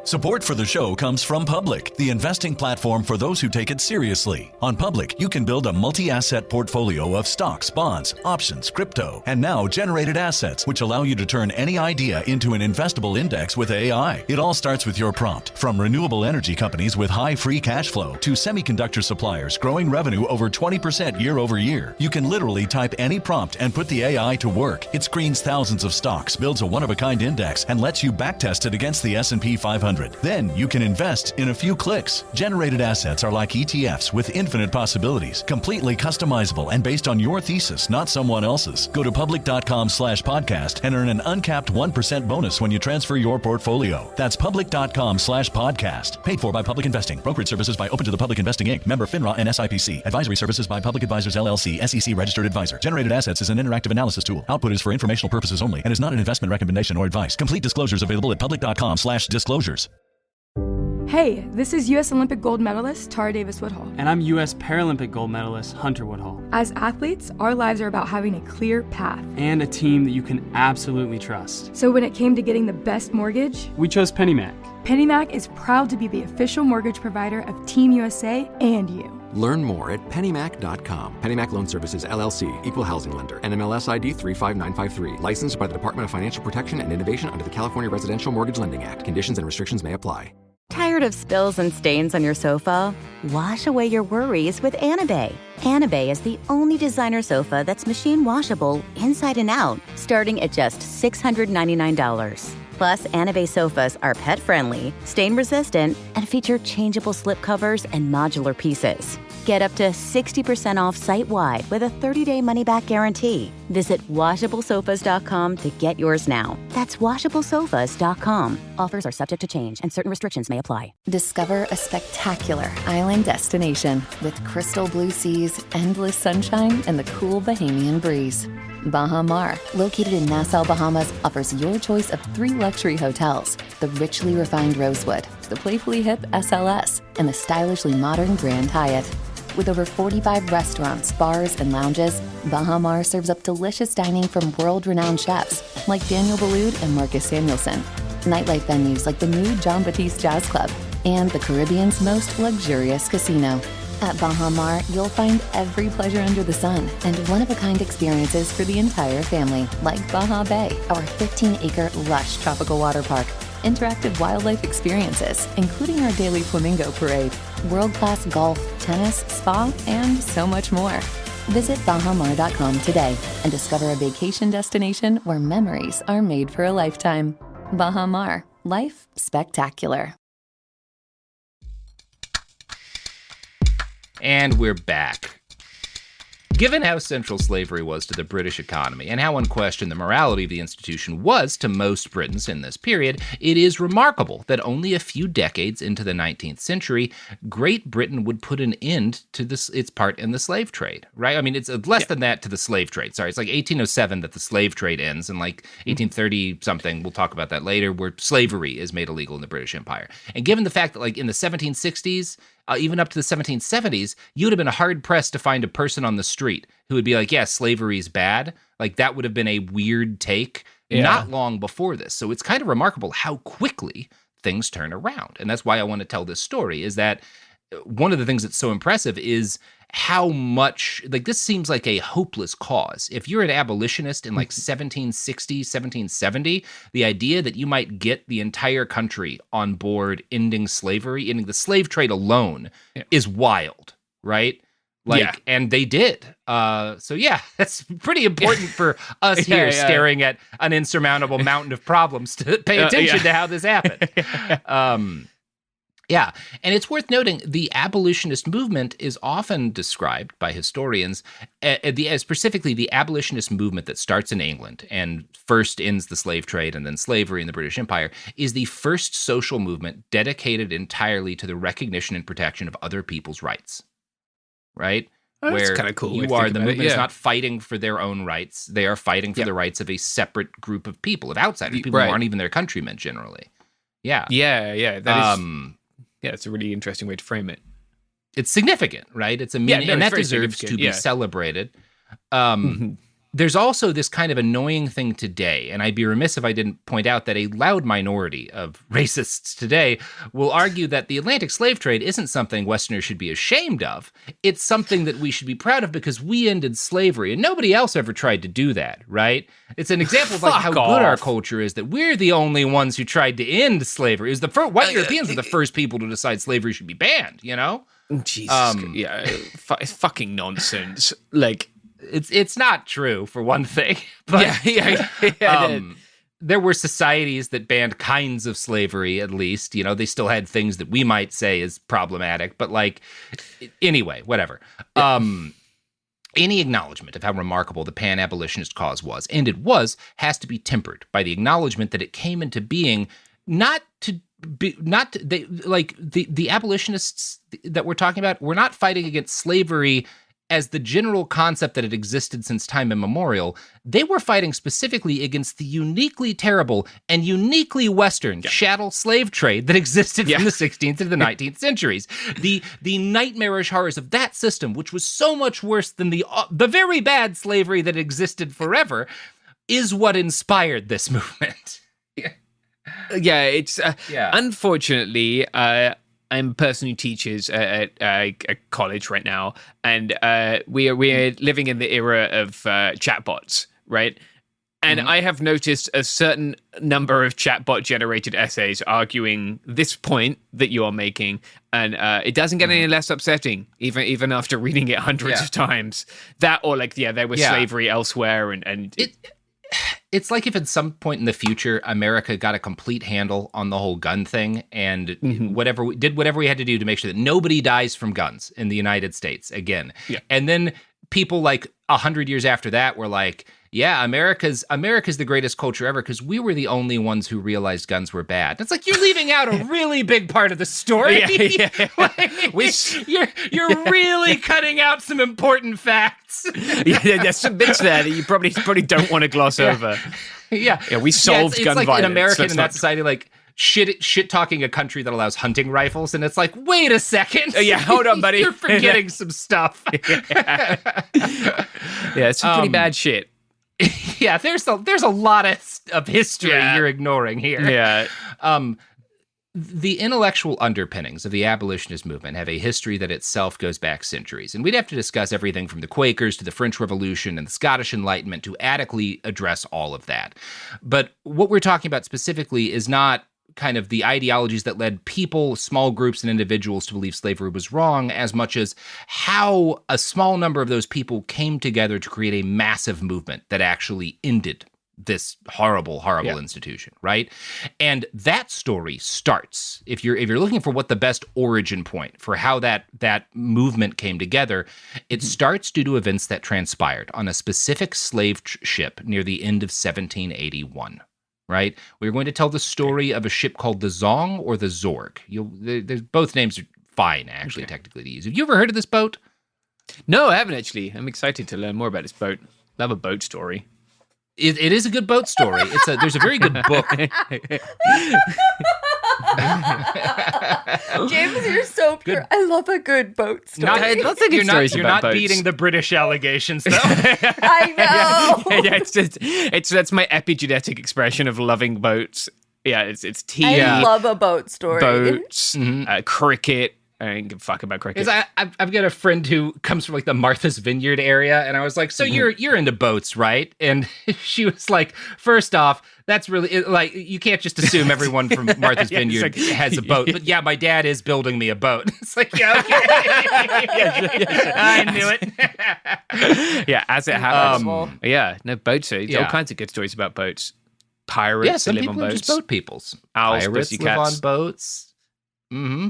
Support for the show comes from Public, the investing platform for those who take it seriously. On Public, you can build a multi-asset portfolio of stocks, bonds, options, crypto, and now generated assets, which allow you to turn any idea into an investable index with AI. It all starts with your prompt. From renewable energy companies with high free cash flow to semiconductor suppliers growing revenue over 20% year over year, you can literally type any prompt and put the AI to work. It screens thousands of stocks, builds a one-of-a-kind index, and lets you backtest it against the S&P 500. Then you can invest in a few clicks. Generated assets are like ETFs with infinite possibilities, completely customizable and based on your thesis, not someone else's. Go to public.com/podcast and earn an uncapped 1% bonus when you transfer your portfolio. That's public.com/podcast. Paid for by Public Investing. Brokerage services by Open to the Public Investing Inc. Member FINRA and SIPC. Advisory services by Public Advisors LLC, SEC registered advisor. Generated assets is an interactive analysis tool. Output is for informational purposes only and is not an investment recommendation or advice. Complete disclosures available at public.com/disclosures. Hey, this is U.S. Olympic gold medalist Tara Davis Woodhull. And I'm U.S. Paralympic gold medalist Hunter Woodhull. As athletes, our lives are about having a clear path. And a team that you can absolutely trust. So when it came to getting the best mortgage, we chose PennyMac. PennyMac is proud to be the official mortgage provider of Team USA and you. Learn more at pennymac.com. PennyMac Loan Services, LLC, Equal Housing Lender, NMLS ID 35953. Licensed by the Department of Financial Protection and Innovation under the California Residential Mortgage Lending Act. Conditions and restrictions may apply. Tired of spills and stains on your sofa? Wash away your worries with Anabay. Anabay is the only designer sofa that's machine washable inside and out, starting at just $699. Plus, Anabay sofas are pet-friendly, stain-resistant, and feature changeable slip covers and modular pieces. Get up to 60% off site-wide with a 30-day money-back guarantee. Visit WashableSofas.com to get yours now. That's WashableSofas.com. Offers are subject to change, and certain restrictions may apply. Discover a spectacular island destination with crystal blue seas, endless sunshine, and the cool Bahamian breeze. Baha Mar, located in Nassau, Bahamas, offers your choice of 3 luxury hotels: the richly refined Rosewood, the playfully hip SLS, and the stylishly modern Grand Hyatt. With over 45 restaurants, bars, and lounges, Baha Mar serves up delicious dining from world-renowned chefs like Daniel Boulud and Marcus Samuelson, nightlife venues like the new John Batiste Jazz Club, and the Caribbean's most luxurious casino. At Baha Mar, you'll find every pleasure under the sun and one-of-a-kind experiences for the entire family, like Baha Bay, our 15-acre lush tropical water park, interactive wildlife experiences, including our daily flamingo parade, world-class golf, tennis, spa, and so much more. Visit bahamar.com today and discover a vacation destination where memories are made for a lifetime. Baha Mar, life spectacular. And we're back. Given how central slavery was to the British economy and how unquestioned the morality of the institution was to most Britons in this period, it is remarkable that only a few decades into the 19th century, Great Britain would put an end to its part in the slave trade, right? I mean, it's less than that to the slave trade. Sorry, it's like 1807 that the slave trade ends, and like 1830-something, we'll talk about that later, where slavery is made illegal in the British Empire. And given the fact that like in the 1760s, even up to the 1770s, you would have been hard-pressed to find a person on the street who would be like, yeah, slavery is bad. Like, that would have been a weird take not long before this. So it's kind of remarkable how quickly things turn around. And that's why I want to tell this story, is that one of the things that's so impressive is how much, like, this seems like a hopeless cause. If you're an abolitionist in like 1760, 1770, the idea that you might get the entire country on board ending slavery, ending the slave trade alone, is wild, right? Like, and they did. So yeah, that's pretty important for us here staring at an insurmountable mountain of problems to pay attention to how this happened. Yeah, and it's worth noting the abolitionist movement is often described by historians, specifically the abolitionist movement that starts in England and first ends the slave trade and then slavery in the British Empire, is the first social movement dedicated entirely to the recognition and protection of other people's rights, right? That's kind of cool. The movement is not fighting for their own rights. They are fighting for the rights of a separate group of people, of outsiders, people who aren't even their countrymen generally. Yeah. That is... Yeah, it's a really interesting way to frame it. It's significant, right? It's a meaning, and that deserves to be celebrated. There's also this kind of annoying thing today, and I'd be remiss if I didn't point out that a loud minority of racists today will argue that the Atlantic slave trade isn't something Westerners should be ashamed of. It's something that we should be proud of because we ended slavery, and nobody else ever tried to do that, right? It's an example of like how good our culture is, that we're the only ones who tried to end slavery. It was the first, white Europeans were the first people to decide slavery should be banned, you know? Jesus, it's fucking nonsense. Like, it's not true, for one thing. But there were societies that banned kinds of slavery, at least. You know, they still had things that we might say is problematic. But like, anyway, whatever. Any acknowledgement of how remarkable the pan-abolitionist cause was, and it was, has to be tempered by the acknowledgement that it came into being the abolitionists that we're talking about were not fighting against slavery as the general concept that had existed since time immemorial, they were fighting specifically against the uniquely terrible and uniquely Western chattel slave trade that existed from the 16th to the 19th centuries. The nightmarish horrors of that system, which was so much worse than the very bad slavery that existed forever, is what inspired this movement. It's unfortunately, I'm a person who teaches at a college right now, and we are living in the era of chatbots, right? And I have noticed a certain number of chatbot-generated essays arguing this point that you are making, and it doesn't get any less upsetting, even after reading it hundreds of times. That, or there was slavery elsewhere, and it's like if at some point in the future America got a complete handle on the whole gun thing and whatever we had to do to make sure that nobody dies from guns in the United States again. Yeah. And then people like 100 years after that were like, yeah, America's the greatest culture ever because we were the only ones who realized guns were bad. It's like you're leaving out a really big part of the story. You're really cutting out some important facts. There's some bits there that you probably don't want to gloss over. Yeah, we solved gun like violence. An American in that society, like shit talking a country that allows hunting rifles, and it's like, wait a second. Hold on, buddy. You're forgetting some stuff. It's some pretty bad shit. Yeah, there's a lot of history you're ignoring here. Yeah. The intellectual underpinnings of the abolitionist movement have a history that itself goes back centuries. And we'd have to discuss everything from the Quakers to the French Revolution and the Scottish Enlightenment to adequately address all of that. But what we're talking about specifically is not kind of the ideologies that led people, small groups, and individuals to believe slavery was wrong, as much as how a small number of those people came together to create a massive movement that actually ended this horrible institution, right? And that story starts, if you're looking for what the best origin point for how that movement came together, it starts due to events that transpired on a specific slave ship near the end of 1781. Right? We're going to tell the story of a ship called the Zong or the Zorg. Both names are fine, actually, technically, to use. Have you ever heard of this boat? No, I haven't, actually. I'm excited to learn more about this boat. Love a boat story. It is a good boat story. There's a very good book. James, you're so pure. Good. I love a good boat story. You're not beating the British allegations, though. I know. That's my epigenetic expression of loving boats. Yeah, it's tea. I love a boat story. Boats, cricket. I don't give a fuck about cricket. I've got a friend who comes from like the Martha's Vineyard area, and I was like, "So you're into boats, right?" And she was like, "First off, that's really like you can't just assume everyone from Martha's Vineyard has a boat." But yeah, my dad is building me a boat. It's like, yeah, okay, I knew it. Yeah, as it happens. No boats. All kinds of good stories about boats. Pirates some live people on are boats. just boat peoples. Owls, Pirates live on boats.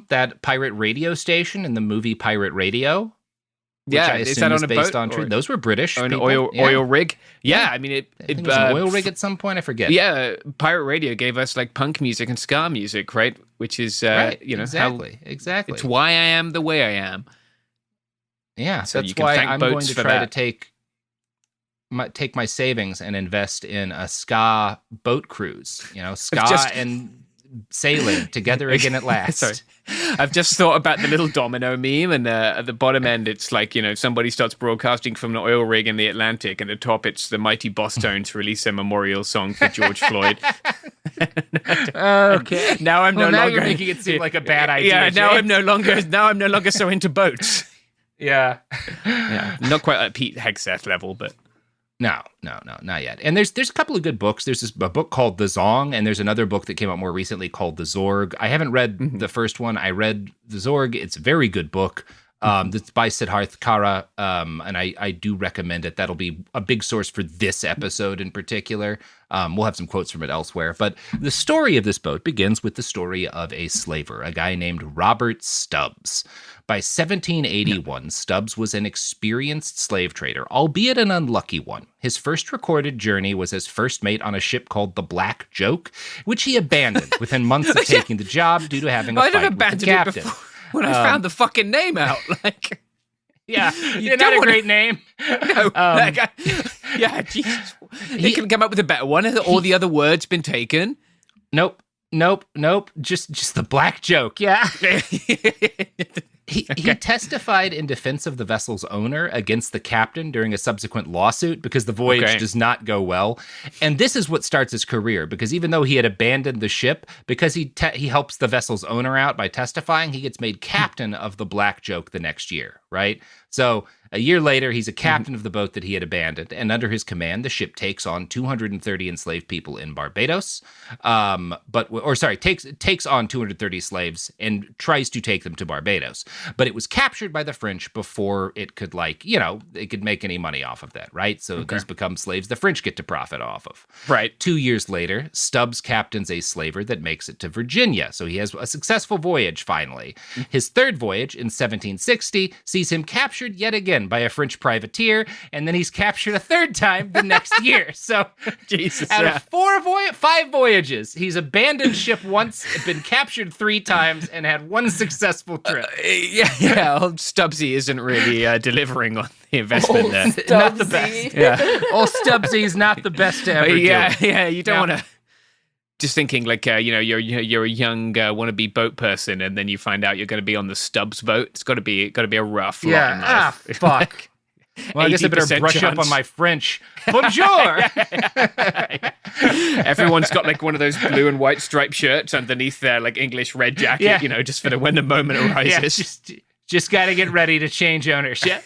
That pirate radio station in the movie Pirate Radio. Is that on a based boat? On true. Those were British. Or an oil rig. Yeah, I mean it was an oil rig at some point. I forget. Yeah, Pirate Radio gave us like punk music and ska music, right? Which is exactly. It's why I am the way I am. Yeah, so that's why I'm going to try to take my savings and invest in a ska boat cruise. Ska and sailing together again at last. Sorry. I've just thought about the little domino meme, and at the bottom end, it's like, somebody starts broadcasting from an oil rig in the Atlantic, and at the top, it's the Mighty Boss Tones release a memorial song for George Floyd. Okay. Now I'm no longer you're making it seem like a bad idea. Yeah. Now I'm no longer so into boats. Yeah. Not quite at Pete Hegseth level, but. No, not yet. And there's a couple of good books. There's a book called The Zong, and there's another book that came out more recently called The Zorg. I haven't read the first one. I read The Zorg. It's a very good book. It's by Siddharth Kara, and I do recommend it. That'll be a big source for this episode in particular. We'll have some quotes from it elsewhere. But the story of this boat begins with the story of a slaver, a guy named Robert Stubbs. By 1781, Stubbs was an experienced slave trader, albeit an unlucky one. His first recorded journey was as first mate on a ship called the Black Joke, which he abandoned within months of taking the job due to having a fight with the captain. When I found the fucking name out, Yeah, you're not a great name. No. Yeah, Jesus. He can come up with a better one. Have all the other words been taken? Nope. Just the black joke. Yeah. He testified in defense of the vessel's owner against the captain during a subsequent lawsuit because the voyage does not go well. And this is what starts his career, because even though he had abandoned the ship, because he helps the vessel's owner out by testifying, he gets made captain of the black joke the next year, right? So a year later, he's a captain of the boat that he had abandoned, and under his command, the ship takes on 230 enslaved people in Barbados. Takes on 230 slaves and tries to take them to Barbados. But it was captured by the French before it could, it could make any money off of that, right? So these become slaves the French get to profit off of. Right. 2 years later, Stubbs captains a slaver that makes it to Virginia. So he has a successful voyage, finally. His third voyage in 1760 sees him captured yet again by a French privateer, and then he's captured a third time the next year. So Jesus, out of 5 voyages, he's abandoned ship once, been captured 3 times, and had 1 successful trip. Old Stubbsy isn't really delivering on the investment there. Not the best. Yeah. Old Stubbsy's not the best to ever do it. Yeah, you don't want to... Just thinking you're a young wannabe boat person, and then you find out you're going to be on the Stubbs boat. It's got to be a rough lot in life. Fuck. Well, I guess I better brush up on my French. Bonjour. Everyone's got one of those blue and white striped shirts underneath their English red jacket, just for when the moment arises. Yeah, just got to get ready to change ownership.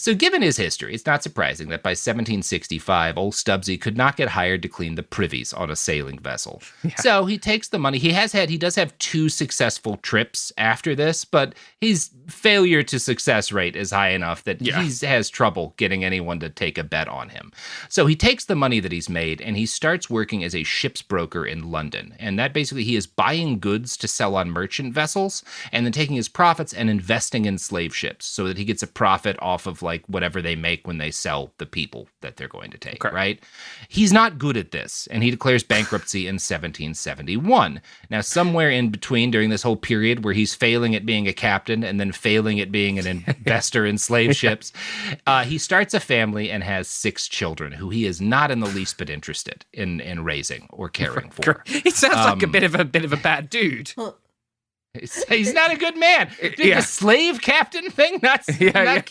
So given his history, it's not surprising that by 1765, old Stubbsy could not get hired to clean the privies on a sailing vessel. Yeah. So he takes the money. He does have 2 successful trips after this, but his failure to success rate is high enough that he has trouble getting anyone to take a bet on him. So he takes the money that he's made and he starts working as a ship's broker in London. And that basically he is buying goods to sell on merchant vessels and then taking his profits and investing in slave ships so that he gets a profit off of whatever they make when they sell the people that they're going to take, right? He's not good at this, and he declares bankruptcy in 1771. Now, somewhere in between during this whole period where he's failing at being a captain and then failing at being an investor in slave ships, he starts a family and has 6 children who he is not in the least bit interested in raising or caring for. He sounds like a bit of a bad dude. He's not a good man. The slave captain thing? Fair.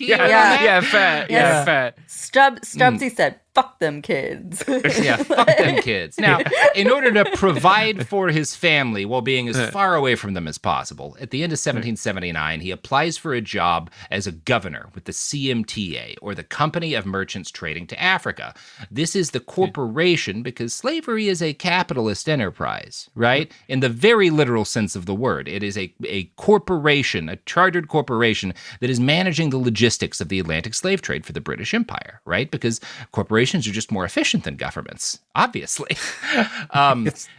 Stubbsy said, fuck them kids. Fuck them kids. Now, in order to provide for his family while being as far away from them as possible, at the end of 1779, he applies for a job as a governor with the CMTA, or the Company of Merchants Trading to Africa. This is the corporation because slavery is a capitalist enterprise, right? In the very literal sense of the word. It is a corporation, a chartered corporation that is managing the logistics of the Atlantic slave trade for the British Empire, right? Because corporations are just more efficient than governments, obviously.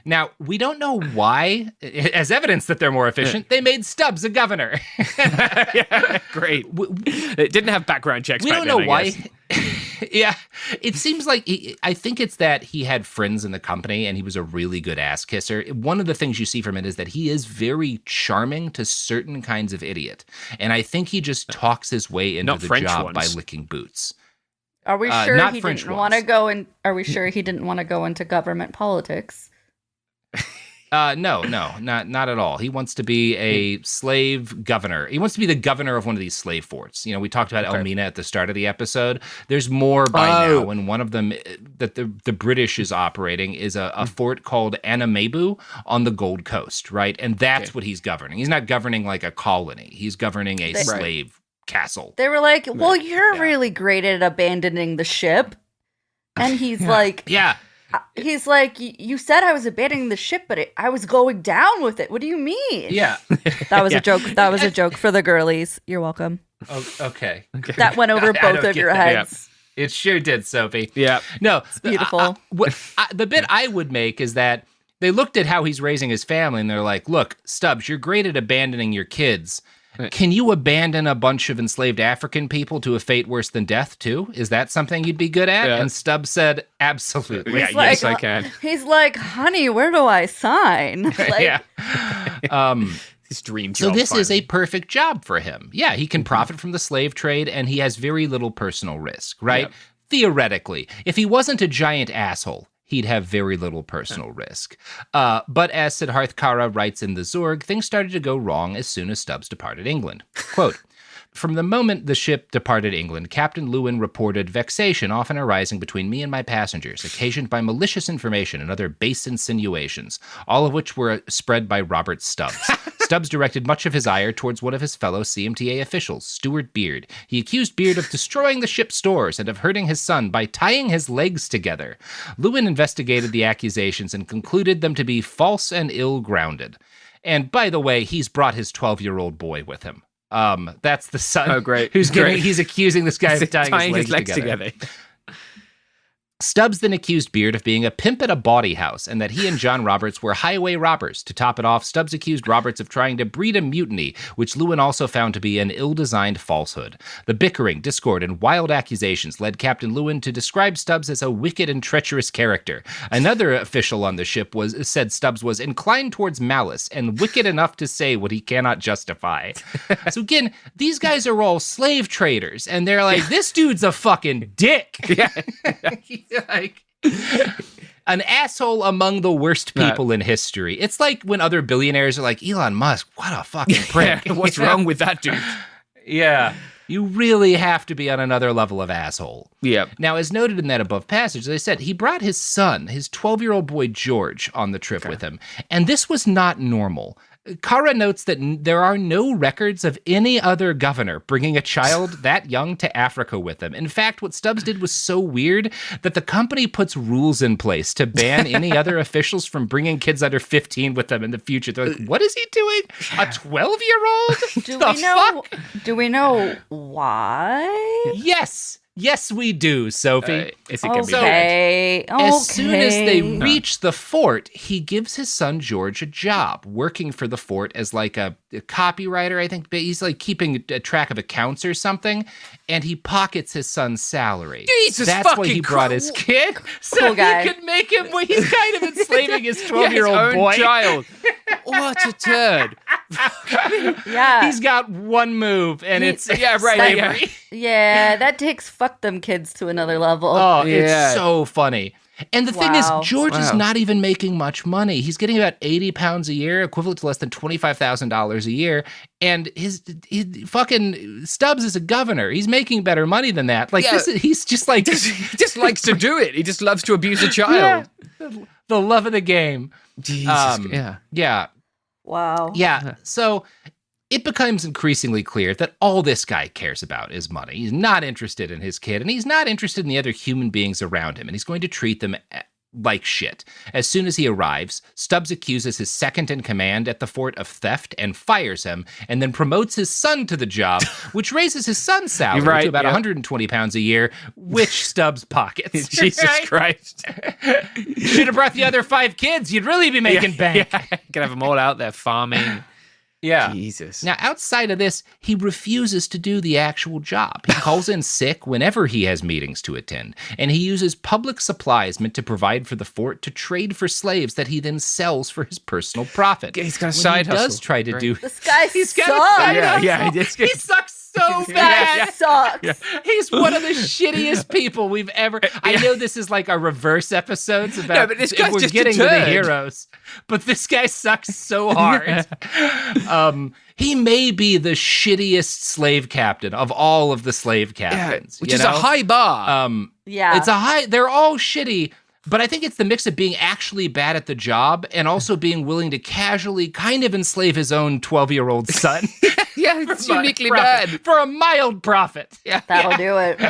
Now, we don't know why, as evidence that they're more efficient, they made Stubbs a governor. Great. It didn't have background checks we back don't then, know why. Yeah, it seems like I think it's that he had friends in the company and he was a really good ass kisser. One of the things you see from it is that he is very charming to certain kinds of idiot. And I think he just talks his way into the job by licking boots. Are we sure he didn't want to go in? Are we sure he didn't want to go into government politics? No, not at all. He wants to be a slave governor. He wants to be the governor of one of these slave forts. We talked about Elmina at the start of the episode. There's more by now, and one of them that the British is operating is a fort called Anamebu on the Gold Coast, right? And that's what he's governing. He's not governing like a colony. He's governing a slave castle. They were like, well, you're really great at abandoning the ship. And he's like... He's like, you said I was abandoning the ship, but I was going down with it. What do you mean? Yeah. That was a joke. That was a joke for the girlies. You're welcome. Oh, okay. That went over both of your heads. Yeah. It sure did, Sophie. Yeah. No. It's beautiful. The bit I would make is that they looked at how he's raising his family and they're like, look, Stubbs, you're great at abandoning your kids. Can you abandon a bunch of enslaved African people to a fate worse than death, too? Is that something you'd be good at? Yeah. And Stubbs said, absolutely. Yes, I can. He's like, honey, where do I sign? His dream job. So this is finally. a perfect job for him. Yeah, he can profit from the slave trade, and he has very little personal risk, right? Yep. Theoretically, if he wasn't a giant asshole, he'd have very little personal risk. But as Siddharth Kara writes in the Zorg, things started to go wrong as soon as Stubbs departed England. Quote, "From the moment the ship departed England, Captain Lewin reported vexation often arising between me and my passengers, occasioned by malicious information and other base insinuations, all of which were spread by Robert Stubbs. Stubbs directed much of his ire towards one of his fellow CMTA officials, Stuart Beard. He accused Beard of destroying the ship's stores and of hurting his son by tying his legs together. Lewin investigated the accusations and concluded them to be false and ill-grounded. And by the way, he's brought his 12-year-old boy with him. That's the son. Oh, great. He's accusing this guy of tying his legs together. Stubbs then accused Beard of being a pimp at a bawdy house and that he and John Roberts were highway robbers. To top it off, Stubbs accused Roberts of trying to breed a mutiny, which Lewin also found to be an ill-designed falsehood. The bickering, discord, and wild accusations led Captain Lewin to describe Stubbs as a wicked and treacherous character. Another official on the ship said Stubbs was inclined towards malice and wicked enough to say what he cannot justify. So again, these guys are all slave traders, and they're like, this dude's a fucking dick. Yeah. Like an asshole among the worst people in history. It's like when other billionaires are like, Elon Musk, what a fucking prick. Yeah, what's wrong with that dude? Yeah. You really have to be on another level of asshole. Yeah. Now, as noted in that above passage, as I said, he brought his son, his 12-year-old boy George, on the trip with him. And this was not normal. Kara notes that there are no records of any other governor bringing a child that young to Africa with them. In fact, what Stubbs did was so weird that the company puts rules in place to ban any other officials from bringing kids under 15 with them in the future. They're like, what is he doing? A 12-year-old? Do we know why? Yes, we do, Sophie. Okay. As soon as they reach the fort, he gives his son George a job working for the fort as like a copywriter, I think. But he's like keeping a track of accounts or something, and he pockets his son's salary. That's why he brought his kid, so he could make him. Well, he's kind of enslaving his 12-year-old boy. Child. What a turd. Yeah. He's got one move, and it's slavery. Yeah, that takes fuck them kids to another level. Oh, it's so funny. And the thing is, George is not even making much money. He's getting about 80 pounds a year, equivalent to less than $25,000 a year. And his fucking Stubbs is a governor. He's making better money than that. Like, he's just like... he just likes to do it. He just loves to abuse a child. Yeah. The love of the game. Jesus. Yeah. Wow. Yeah. So it becomes increasingly clear that all this guy cares about is money. He's not interested in his kid, and he's not interested in the other human beings around him, and he's going to treat them like shit. As soon as he arrives, Stubbs accuses his second in command at the fort of theft and fires him, and then promotes his son to the job, which raises his son's salary to about 120 pounds a year, which Stubbs pockets. Jesus Christ. Should have brought the other 5 kids. You'd really be making bank. Yeah. Could have them all out there farming. Yeah. Jesus. Now, outside of this, he refuses to do the actual job. He calls in sick whenever he has meetings to attend, and he uses public supplies meant to provide for the fort to trade for slaves that he then sells for his personal profit. He's got a side hustle. He does try to do... This guy He's sucks. got a side hustle. Yeah, he sucks so bad. Sucks. Yeah. He's one of the shittiest people we've ever... I know this is like our reverse episodes about... but this guy's we're just getting a to the turd. Heroes. But this guy sucks so hard. He may be the shittiest slave captain of all of the slave captains. Which is a high bar. Yeah. They're all shitty, but I think it's the mix of being actually bad at the job and also being willing to casually kind of enslave his own 12-year-old son. Yeah, it's uniquely bad. For a mild profit. Yeah. That'll do it.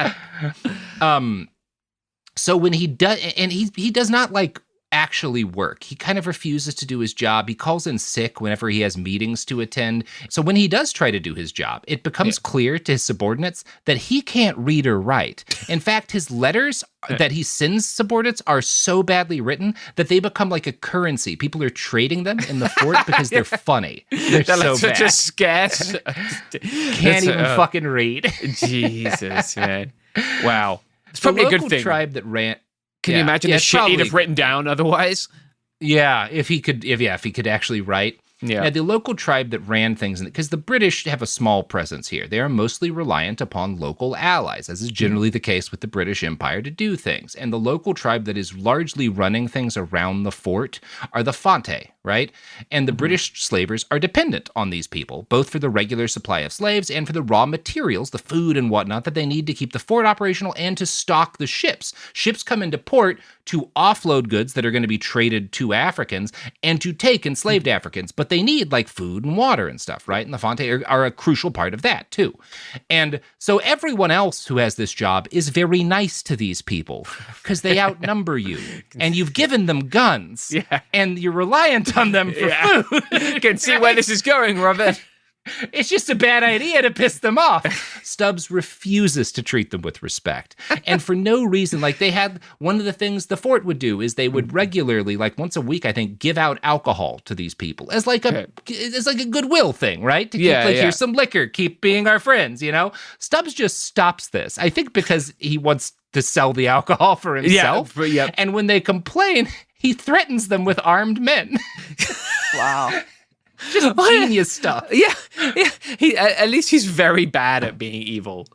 So when he does, and he does not like actually work. He kind of refuses to do his job. He calls in sick whenever he has meetings to attend. So when he does try to do his job, it becomes clear to his subordinates that he can't read or write. In fact, his letters that he sends subordinates are so badly written that they become like a currency. People are trading them in the fort because they're funny. They're so like such bad. a sketch. Can't even fucking read. Jesus, man. Wow. It's The probably a good local thing. tribe that ran... Can you imagine the shit he'd have written down otherwise? Yeah, if he could actually write. Yeah. Now, the local tribe that ran things, because the British have a small presence here, they are mostly reliant upon local allies, as is generally the case with the British Empire, to do things. And the local tribe that is largely running things around the fort are the Fonte, right? And the British slavers are dependent on these people, both for the regular supply of slaves and for the raw materials, the food and whatnot, that they need to keep the fort operational and to stock the ships. Ships come into port to offload goods that are going to be traded to Africans and to take enslaved Africans, but they need like food and water and stuff, right? And the Fonte are a crucial part of that too. And so everyone else who has this job is very nice to these people because they outnumber you and you've given them guns and you're reliant on them for food. You can see where this is going, Robert. It's just a bad idea to piss them off. Stubbs refuses to treat them with respect. And for no reason, like they had, one of the things the fort would do is they would regularly, like once a week, I think, give out alcohol to these people as like a goodwill thing, right? To keep here's some liquor, keep being our friends, you know? Stubbs just stops this. I think because he wants to sell the alcohol for himself. And when they complain, he threatens them with armed men. Wow. Just genius stuff. Yeah. At least he's very bad at being evil.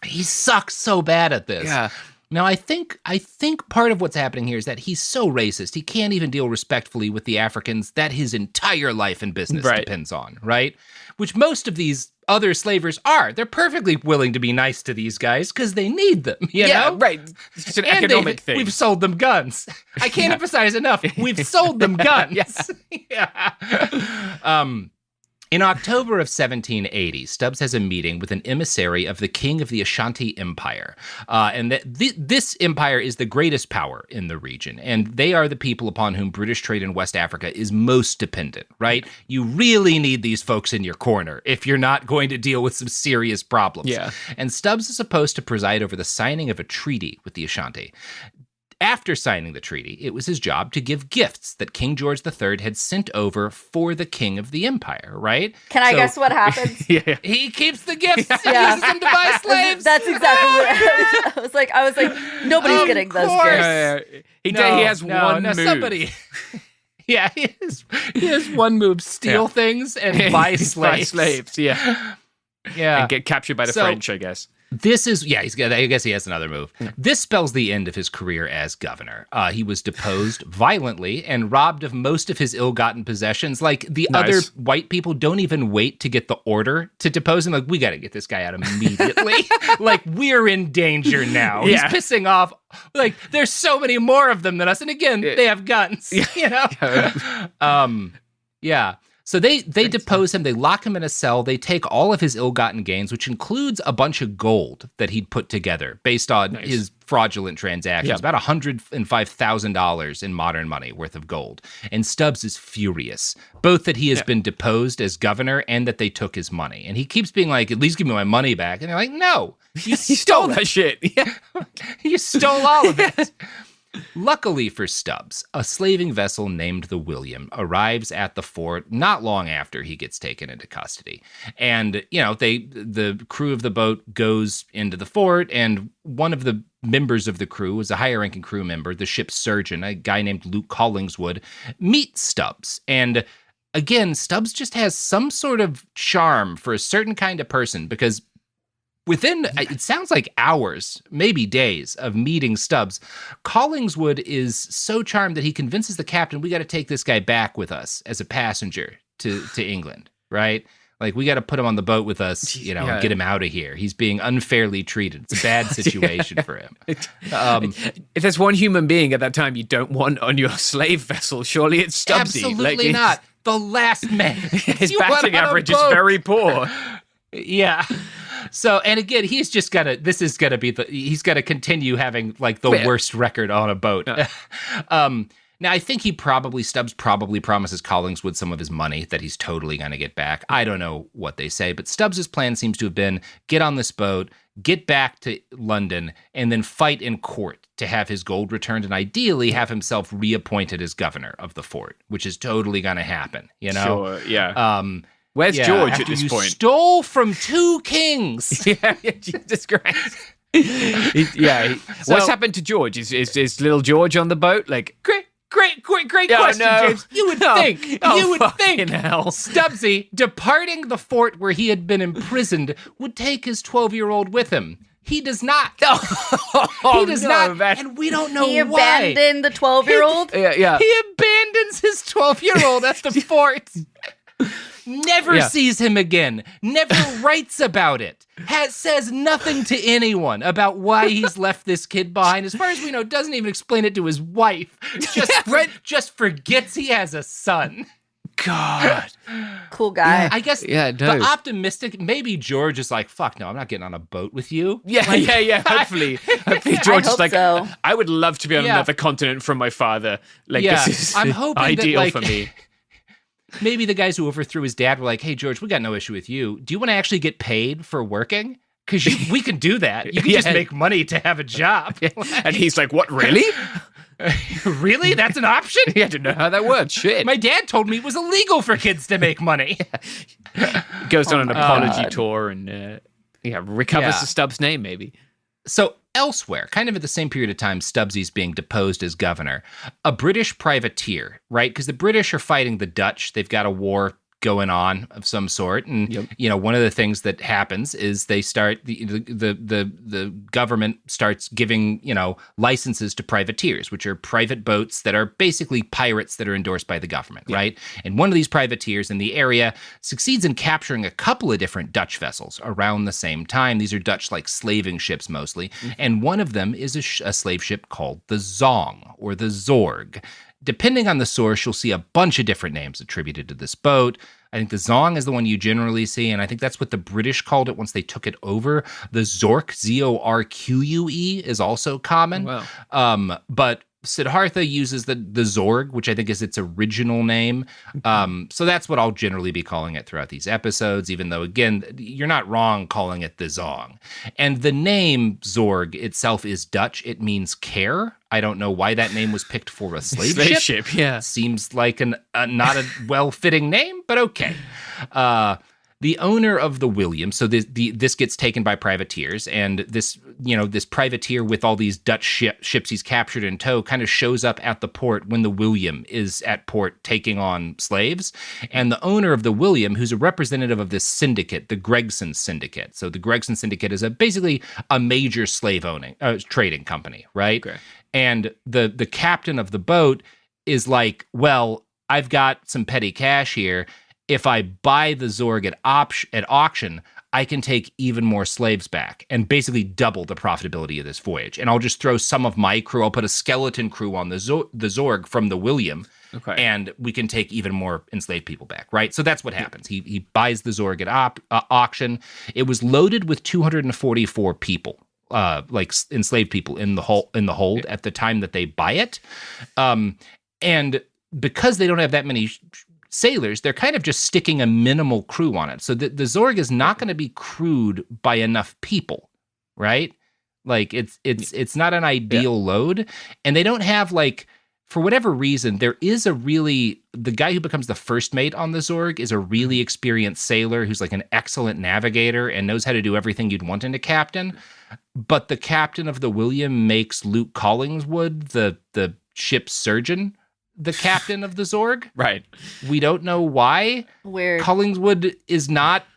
He sucks so bad at this. Yeah. Now, I think part of what's happening here is that he's so racist, he can't even deal respectfully with the Africans that his entire life and business depends on, right? Which most of these other slavers are. They're perfectly willing to be nice to these guys because they need them, you know? Right. It's an economic thing. We've sold them guns. I can't emphasize enough. We've sold them guns. In October of 1780, Stubbs has a meeting with an emissary of the king of the Ashanti Empire. And this empire is the greatest power in the region. And they are the people upon whom British trade in West Africa is most dependent, right? You really need these folks in your corner if you're not going to deal with some serious problems. Yeah. And Stubbs is supposed to preside over the signing of a treaty with the Ashanti. After signing the treaty, it was his job to give gifts that King George III had sent over for the king of the empire, right? Can I guess what happens? He keeps the gifts and uses them to buy slaves. That's exactly what I was like, nobody's getting those gifts. He has one move. Somebody... Yeah, he has one move: steal things and buy slaves. Buy slaves, yeah. And get captured by the French, I guess. This is, I guess he has another move. This spells the end of his career as governor. He was deposed violently and robbed of most of his ill-gotten possessions. Like, the other white people don't even wait to get the order to depose him. Like, we got to get this guy out immediately. Like, we're in danger now. He's pissing off. Like, there's so many more of them than us. And again, they have guns, you know? So they depose him, they lock him in a cell, they take all of his ill-gotten gains, which includes a bunch of gold that he'd put together based on his fraudulent transactions, about $105,000 in modern money worth of gold. And Stubbs is furious, both that he has been deposed as governor and that they took his money. And he keeps being like, at least give me my money back. And they're like, no, you stole that shit. You stole all of it. Luckily for Stubbs, a slaving vessel named the William arrives at the fort not long after he gets taken into custody. And, you know, the crew of the boat goes into the fort, and one of the members of the crew was a higher-ranking crew member, the ship's surgeon, a guy named Luke Collingswood, meets Stubbs. And again, Stubbs just has some sort of charm for a certain kind of person, because within, it sounds like hours, maybe days of meeting Stubbs, Collingswood is so charmed that he convinces the captain, we got to take this guy back with us as a passenger to England, right? Like, we got to put him on the boat with us, you know, and get him out of here. He's being unfairly treated. It's a bad situation for him. If there's one human being at that time you don't want on your slave vessel, surely it's Stubbsy. Absolutely not. The last man. His batting average is very poor. Yeah. So, and again, he's just gotta, this is gonna be he's gotta continue having like the worst record on a boat. Now, I think Stubbs probably promises Collingswood some of his money that he's totally gonna get back. I don't know what they say, but Stubbs's plan seems to have been get on this boat, get back to London, and then fight in court to have his gold returned and ideally have himself reappointed as governor of the fort, which is totally gonna happen, you know? Sure, yeah. Where's George at this point? Stole from two kings. Jesus Christ. What's happened to George? Is little George on the boat? Like, Great question, James. You would think Stubbsy, departing the fort where he had been imprisoned, would take his 12-year-old with him. He does not. He does not, and we don't know why. He abandoned the 12-year-old? Yeah. He abandons his 12-year-old at the fort. Never sees him again. Never writes about it. Says nothing to anyone about why he's left this kid behind. As far as we know, doesn't even explain it to his wife. Just forgets he has a son. God. Cool guy. I guess the optimistic, maybe George is like, fuck no, I'm not getting on a boat with you. Yeah. Hopefully George is like, so. I would love to be on another continent from my father. Like, this is I'm hoping ideal that, for me. Maybe the guys who overthrew his dad were like, hey, George, we got no issue with you. Do you want to actually get paid for working? Because we can do that. You can just make money to have a job. And he's like, what, really? Really? That's an option? I didn't know how that works. Shit. My dad told me it was illegal for kids to make money. Goes on an apology tour and recovers the Stubbs name, maybe. So elsewhere, kind of at the same period of time, Stubbsy's being deposed as governor, a British privateer, right? Because the British are fighting the Dutch. They've got a war going on of some sort. And, one of the things that happens is they start, the government starts giving, licenses to privateers, which are private boats that are basically pirates that are endorsed by the government, right? And one of these privateers in the area succeeds in capturing a couple of different Dutch vessels around the same time. These are Dutch, slaving ships mostly. And one of them is a slave ship called the Zong or the Zorg. Depending on the source, you'll see a bunch of different names attributed to this boat. I think the Zong is the one you generally see, and I think that's what the British called it once they took it over. The Zorque, Z-O-R-Q-U-E, is also common. Wow. But Siddhartha uses the Zorg, which I think is its original name. So that's what I'll generally be calling it throughout these episodes, even though, again, you're not wrong calling it the Zong. And the name Zorg itself is Dutch. It means care. I don't know why that name was picked for a slave ship. Yeah. Seems like not a well-fitting name, but okay. The owner of the William, so this gets taken by privateers, and this privateer with all these Dutch ships he's captured in tow kind of shows up at the port when the William is at port taking on slaves. And the owner of the William, who's a representative of this syndicate, the Gregson Syndicate. So the Gregson Syndicate is basically a major slave trading company, right? Okay. And the captain of the boat is like, well, I've got some petty cash here. If I buy the Zorg at auction, I can take even more slaves back and basically double the profitability of this voyage. And I'll just throw some of my crew. I'll put a skeleton crew on the Zorg from the William, and we can take even more enslaved people back, right? So that's what happens. He buys the Zorg at auction. It was loaded with 244 people, enslaved people in the hold at the time that they buy it. And because they don't have that many sailors, they're kind of just sticking a minimal crew on it. So the Zorg is not going to be crewed by enough people, right? It's not an ideal load. And they don't have for whatever reason, the guy who becomes the first mate on the Zorg is a really experienced sailor who's an excellent navigator and knows how to do everything you'd want in a captain. But the captain of the William makes Luke Collingwood, the ship's surgeon, the captain of the Zorg. Right. We don't know why. Weird. Collingwood he's not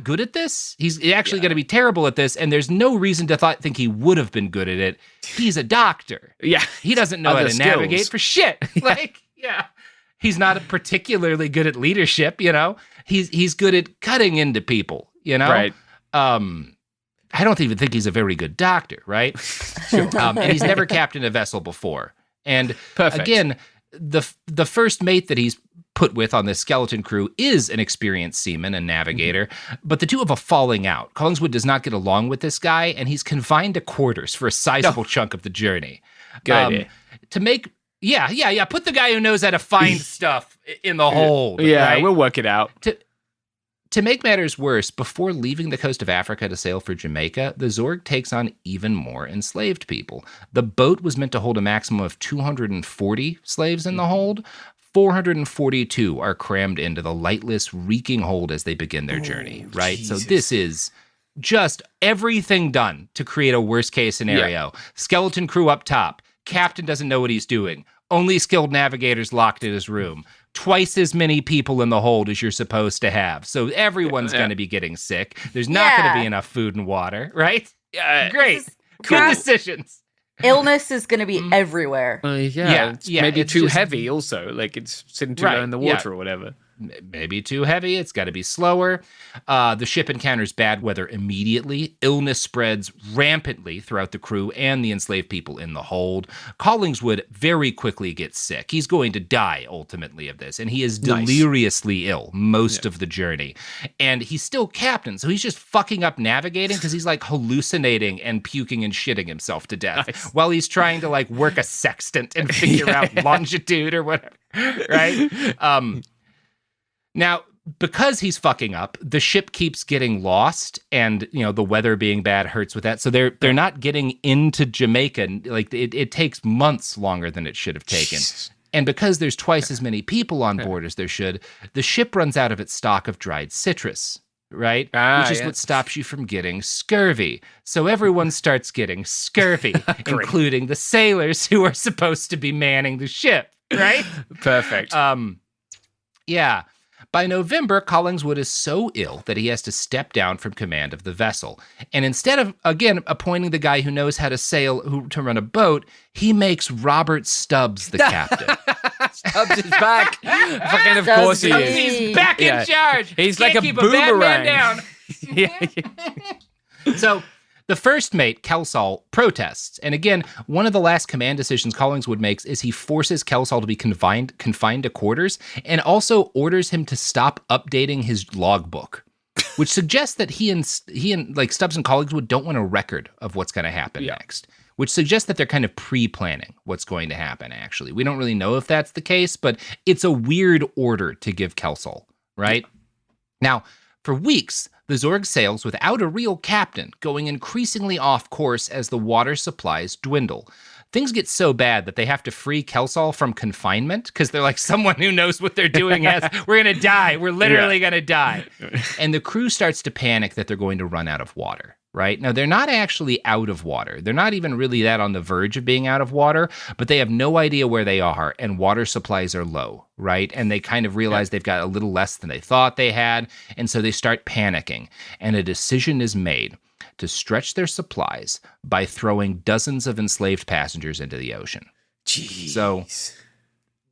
good at this. He's actually going to be terrible at this, and there's no reason to think he would have been good at it. He's a doctor. Yeah. He doesn't know how to navigate for shit. He's not particularly good at leadership, He's good at cutting into people, Right. I don't even think he's a very good doctor, right? Sure. And he's never captained a vessel before. And again, the first mate that he's put with on this skeleton crew is an experienced seaman and navigator, but the two have a falling out. Collingwood does not get along with this guy, and he's confined to quarters for a sizable chunk of the journey. Good idea. To make... Yeah. Put the guy who knows how to find stuff in the hold. Yeah, right? We'll work it out. To make matters worse, before leaving the coast of Africa to sail for Jamaica, the Zorg takes on even more enslaved people. The boat was meant to hold a maximum of 240 slaves in the hold. 442 are crammed into the lightless, reeking hold as they begin their journey, right? Jesus. So this is just everything done to create a worst-case scenario. Yeah. Skeleton crew up top. Captain doesn't know what he's doing. only skilled navigators locked in his room. Twice as many people in the hold as you're supposed to have. So everyone's going to be getting sick. There's not going to be enough food and water, right? Great. Good decisions. Illness is going to be everywhere. It's maybe too heavy also. Like it's sitting too low in the water or whatever. Maybe too heavy. It's got to be slower. The ship encounters bad weather immediately. Illness spreads rampantly throughout the crew and the enslaved people in the hold. Collingswood very quickly gets sick. He's going to die ultimately of this, and he is deliriously ill most of the journey. And he's still captain, so he's just fucking up navigating because he's like hallucinating and puking and shitting himself to death while he's trying to like work a sextant and figure out longitude or whatever, right? Now, because he's fucking up, the ship keeps getting lost, and the weather being bad hurts with that. So they're not getting into Jamaica. Like it takes months longer than it should have taken. And because there's twice as many people on board as there should, the ship runs out of its stock of dried citrus, right? Which is what stops you from getting scurvy. So everyone starts getting scurvy, including the sailors who are supposed to be manning the ship, right? Perfect. Yeah. By November, Collingswood is so ill that he has to step down from command of the vessel. And instead of, again, appointing the guy who knows how to sail, to run a boat, he makes Robert Stubbs the captain. Stubbs is back. Fucking of course he is. He's back in charge. He's Can't like a keep boomerang. A bad man down. So the first mate, Kelsall, protests. And again, one of the last command decisions Collingswood makes is he forces Kelsall to be confined to quarters and also orders him to stop updating his logbook, which suggests that he and like Stubbs and Collingswood don't want a record of what's going to happen next, which suggests that they're kind of pre-planning what's going to happen, actually. We don't really know if that's the case, but it's a weird order to give Kelsall, right? Now, for weeks, the Zorg sails without a real captain, going increasingly off course as the water supplies dwindle. Things get so bad that they have to free Kelsall from confinement because they're like, someone who knows what they're doing we're going to die. We're literally going to die. And the crew starts to panic that they're going to run out of water, right? Now, they're not actually out of water. They're not even really that on the verge of being out of water, but they have no idea where they are, and water supplies are low, right? And they kind of realize they've got a little less than they thought they had, and so they start panicking, and a decision is made to stretch their supplies by throwing dozens of enslaved passengers into the ocean. Jeez. So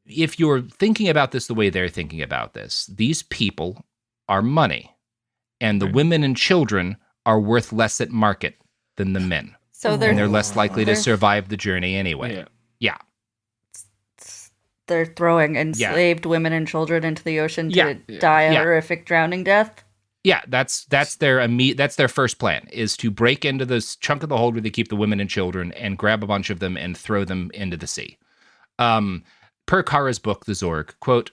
if you're thinking about this the way they're thinking about this, these people are money, and the women and children are worth less at market than the men. So they're less likely to survive the journey anyway. Yeah. They're throwing enslaved women and children into the ocean to die a horrific drowning death. Yeah, that's their first plan, is to break into this chunk of the hold where they keep the women and children and grab a bunch of them and throw them into the sea. Per Kara's book, The Zorg, quote,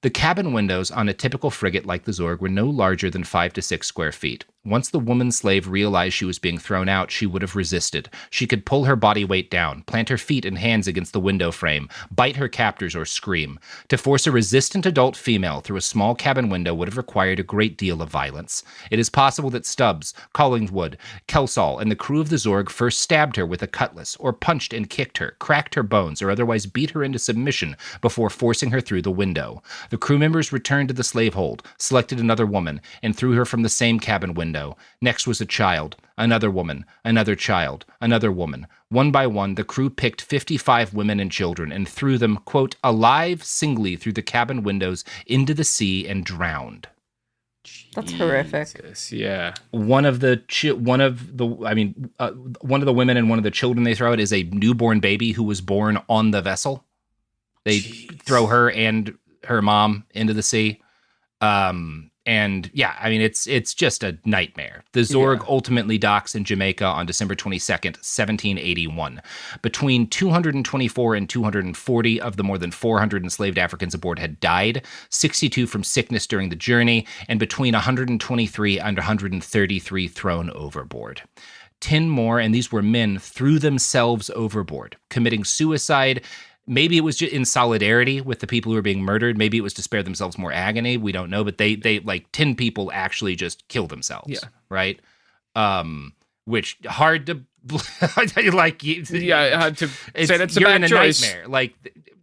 "The cabin windows on a typical frigate like the Zorg were no larger than 5 to 6 square feet. Once the woman slave realized she was being thrown out, she would have resisted. She could pull her body weight down, plant her feet and hands against the window frame, bite her captors, or scream. To force a resistant adult female through a small cabin window would have required a great deal of violence. It is possible that Stubbs, Collingwood, Kelsall, and the crew of the Zorg first stabbed her with a cutlass, or punched and kicked her, cracked her bones, or otherwise beat her into submission before forcing her through the window. The crew members returned to the slave hold, selected another woman, and threw her from the same cabin window. Next was a child, another woman, another child, another woman. One by one, the crew picked 55 women and children and threw them, quote, alive singly through the cabin windows into the sea and drowned." That's horrific. Yeah. One of the women and one of the children they throw out is a newborn baby who was born on the vessel. They throw her and her mom into the sea. And yeah, I mean, it's just a nightmare. The Zorg ultimately docks in Jamaica on December 22nd, 1781. Between 224 and 240 of the more than 400 enslaved Africans aboard had died, 62 from sickness during the journey, and between 123 and 133 thrown overboard. 10 more, and these were men, threw themselves overboard, committing suicide. Maybe it was just in solidarity with the people who were being murdered. Maybe it was to spare themselves more agony. We don't know. But they like 10 people actually just killed themselves. Yeah. Right. which hard to like. Yeah, hard to say that's a you're bad in a choice. nightmare. Like,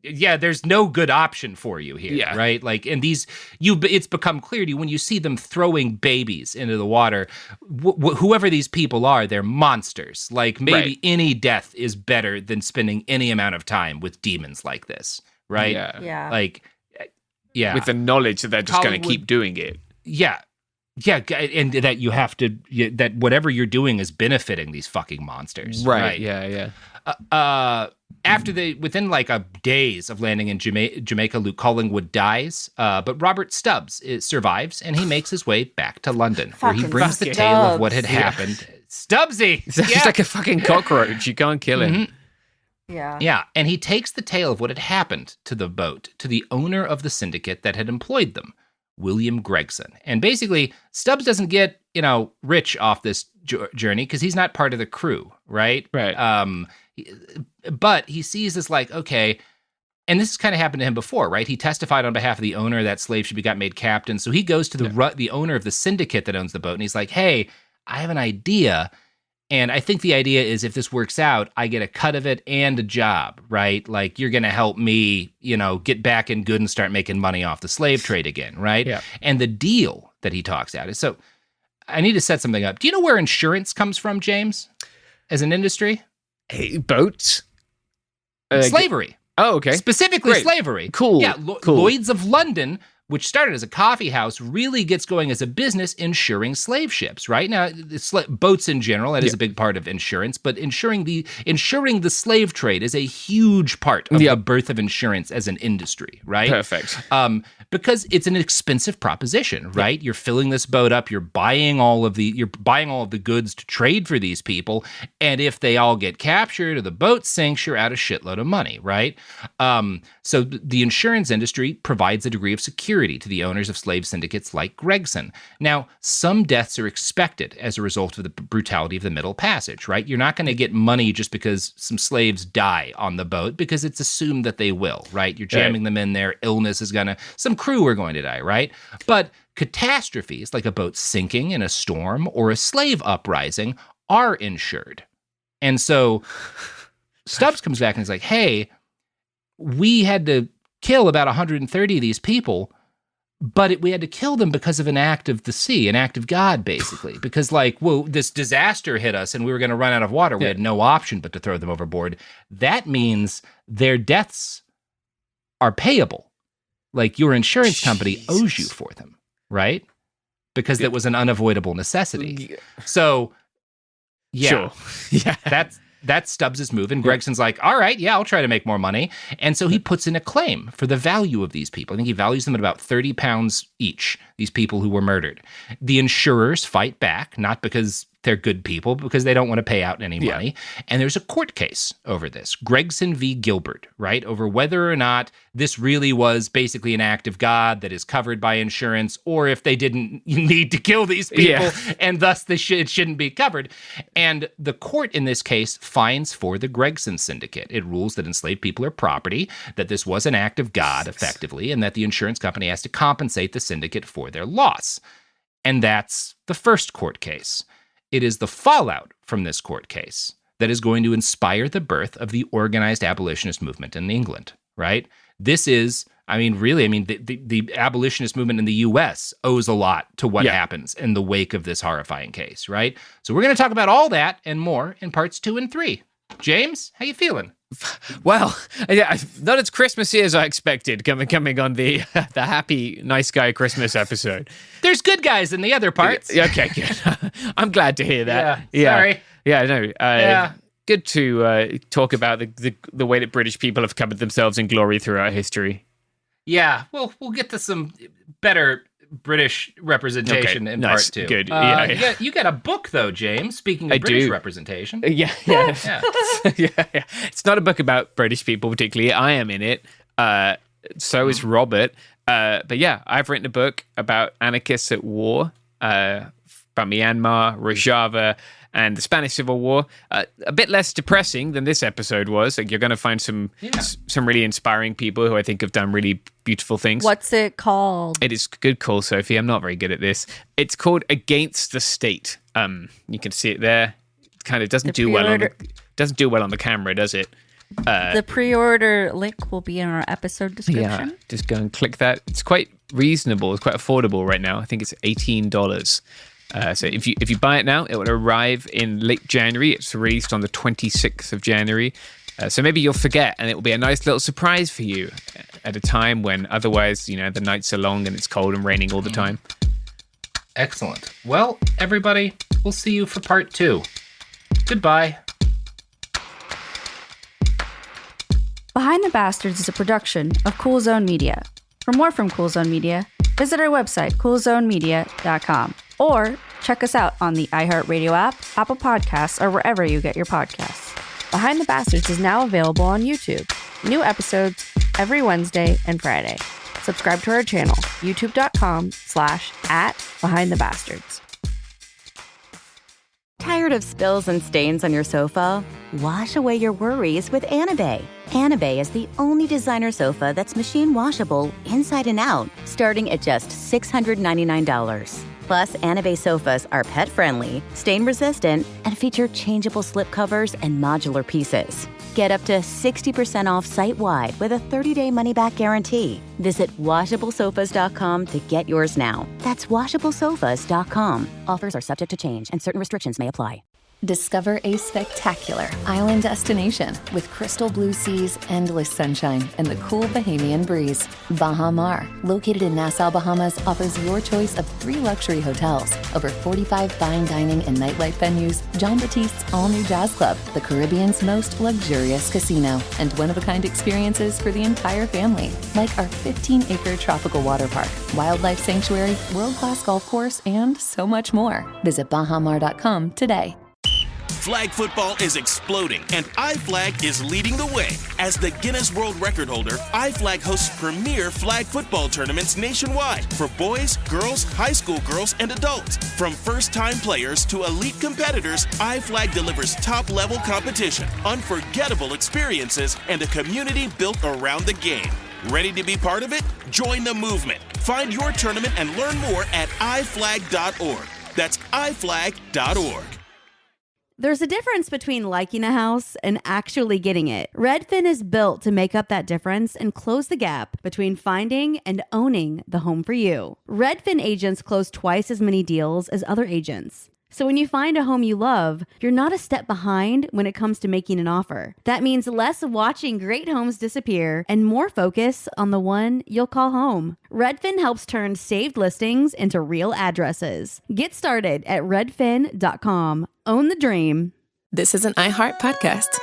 yeah, there's no good option for you here, right? Like, and it's become clear to you when you see them throwing babies into the water. Whoever these people are, they're monsters. Like, maybe any death is better than spending any amount of time with demons like this, right? Yeah. Like, yeah, with the knowledge that they're just going to keep doing it. Yeah. Yeah, and that you have to, that whatever you're doing is benefiting these fucking monsters. Right. Yeah. Within like days of landing in Jamaica, Luke Collingwood dies, but Robert Stubbs survives, and he makes his way back to London, where he brings the tale of what had happened. Stubbsy! He's like a fucking cockroach. You can't kill him. Yeah. Yeah, and he takes the tale of what had happened to the boat to the owner of the syndicate that had employed them, William Gregson. And basically, Stubbs doesn't get, rich off this journey because he's not part of the crew, right? Right. But he sees this like, okay, and this has kind of happened to him before, right? He testified on behalf of the owner that slave should be made captain. So he goes to the owner of the syndicate that owns the boat, and he's like, hey, I have an idea. And I think the idea is if this works out, I get a cut of it and a job, right? Like, you're going to help me, get back in good and start making money off the slave trade again, right? Yeah. And the deal that he talks out is, so I need to set something up. Do you know where insurance comes from, James, as an industry? Hey, boats? Slavery. Oh, okay. Specifically slavery. Cool. Yeah, cool. Lloyd's of London, which started as a coffee house, really gets going as a business insuring slave ships, right? Now, boats in general, that is a big part of insurance, but insuring the slave trade is a huge part of the birth of insurance as an industry, right? Perfect. Because it's an expensive proposition, right? You're filling this boat up, you're buying all of the goods to trade for these people, and if they all get captured or the boat sinks, you're out a shitload of money, right? So the insurance industry provides a degree of security to the owners of slave syndicates like Gregson. Now, some deaths are expected as a result of the brutality of the Middle Passage, right? You're not going to get money just because some slaves die on the boat, because it's assumed that they will, right? You're jamming them in there. Illness is some crew are going to die, right? But catastrophes like a boat sinking in a storm or a slave uprising are insured. And so Stubbs comes back and he's like, hey, we had to kill about 130 of these people, but we had to kill them because of an act of the sea, an act of God, basically. Because, this disaster hit us and we were going to run out of water. We had no option but to throw them overboard. That means their deaths are payable. Like, your insurance company owes you for them, right? Because it was an unavoidable necessity. So, yeah. Sure. Yeah. That's Stubbs' move. And Gregson's like, all right, yeah, I'll try to make more money. And so he puts in a claim for the value of these people. I think he values them at about £30 each, these people who were murdered. The insurers fight back, not because they're good people, but because they don't want to pay out any money. And there's a court case over this, Gregson v. Gilbert, right? Over whether or not this really was basically an act of God that is covered by insurance, or if they didn't need to kill these people and thus it shouldn't be covered. And the court in this case finds for the Gregson syndicate. It rules that enslaved people are property, that this was an act of God effectively, and that the insurance company has to compensate the syndicate for their loss. And that's the first court case. It is the fallout from this court case that is going to inspire the birth of the organized abolitionist movement in England, right? This is, the abolitionist movement in the U.S. owes a lot to what happens in the wake of this horrifying case, right? So we're going to talk about all that and more in parts 2 and 3. James, how you feeling? Well, not as Christmassy as I expected coming on the happy, nice guy Christmas episode. There's good guys in the other parts. Okay, good. I'm glad to hear that. Sorry. Yeah, no. Good to talk about the way that British people have covered themselves in glory throughout history. Yeah, well, we'll get to some better British representation in part 2. Good. You got a book, though, James, speaking of British representation. Yeah. It's not a book about British people particularly. I am in it. So is Robert. But yeah, I've written a book about anarchists at war, about Myanmar, Rojava, and the Spanish Civil War. A bit less depressing than this episode was. Like, you're going to find some really inspiring people who I think have done really beautiful things. What's it called? It is good call, Sophie. I'm not very good at this. It's called Against the State. You can see it there kind of doesn't do well on the camera, does it? The pre-order link will be in our episode description. Yeah, just go and click that. It's quite reasonable. It's quite affordable right now. I think it's $18. So if you buy it now, it will arrive in late January. It's released on the 26th of January. So maybe you'll forget, and it will be a nice little surprise for you at a time when otherwise, the nights are long and it's cold and raining all the time. Excellent. Well, everybody, we'll see you for part 2. Goodbye. Behind the Bastards is a production of Cool Zone Media. For more from Cool Zone Media, visit our website, coolzonemedia.com, or check us out on the iHeartRadio app, Apple Podcasts, or wherever you get your podcasts. Behind the Bastards is now available on YouTube. New episodes every Wednesday and Friday. Subscribe to our channel, youtube.com/@BehindTheBastards. Tired of spills and stains on your sofa? Wash away your worries with Anabay. Anabay is the only designer sofa that's machine washable inside and out, starting at just $699. Plus, Anabay sofas are pet-friendly, stain-resistant, and feature changeable slip covers and modular pieces. Get up to 60% off site-wide with a 30-day money-back guarantee. Visit WashableSofas.com to get yours now. That's WashableSofas.com. Offers are subject to change, and certain restrictions may apply. Discover a spectacular island destination with crystal blue seas, endless sunshine, and the cool Bahamian breeze. Baha Mar, located in Nassau, Bahamas, offers your choice of 3 luxury hotels, over 45 fine dining and nightlife venues, Jean Baptiste's all-new jazz club, the Caribbean's most luxurious casino, and one-of-a-kind experiences for the entire family, like our 15-acre tropical water park, wildlife sanctuary, world-class golf course, and so much more. Visit bahamar.com today. Flag football is exploding, and iFlag is leading the way. As the Guinness World Record holder, iFlag hosts premier flag football tournaments nationwide for boys, girls, high school girls, and adults. From first-time players to elite competitors, iFlag delivers top-level competition, unforgettable experiences, and a community built around the game. Ready to be part of it? Join the movement. Find your tournament and learn more at iflag.org. That's iflag.org. There's a difference between liking a house and actually getting it. Redfin is built to make up that difference and close the gap between finding and owning the home for you. Redfin agents close twice as many deals as other agents. So when you find a home you love, you're not a step behind when it comes to making an offer. That means less watching great homes disappear and more focus on the one you'll call home. Redfin helps turn saved listings into real addresses. Get started at redfin.com. Own the dream. This is an iHeart podcast.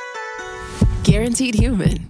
Guaranteed Human.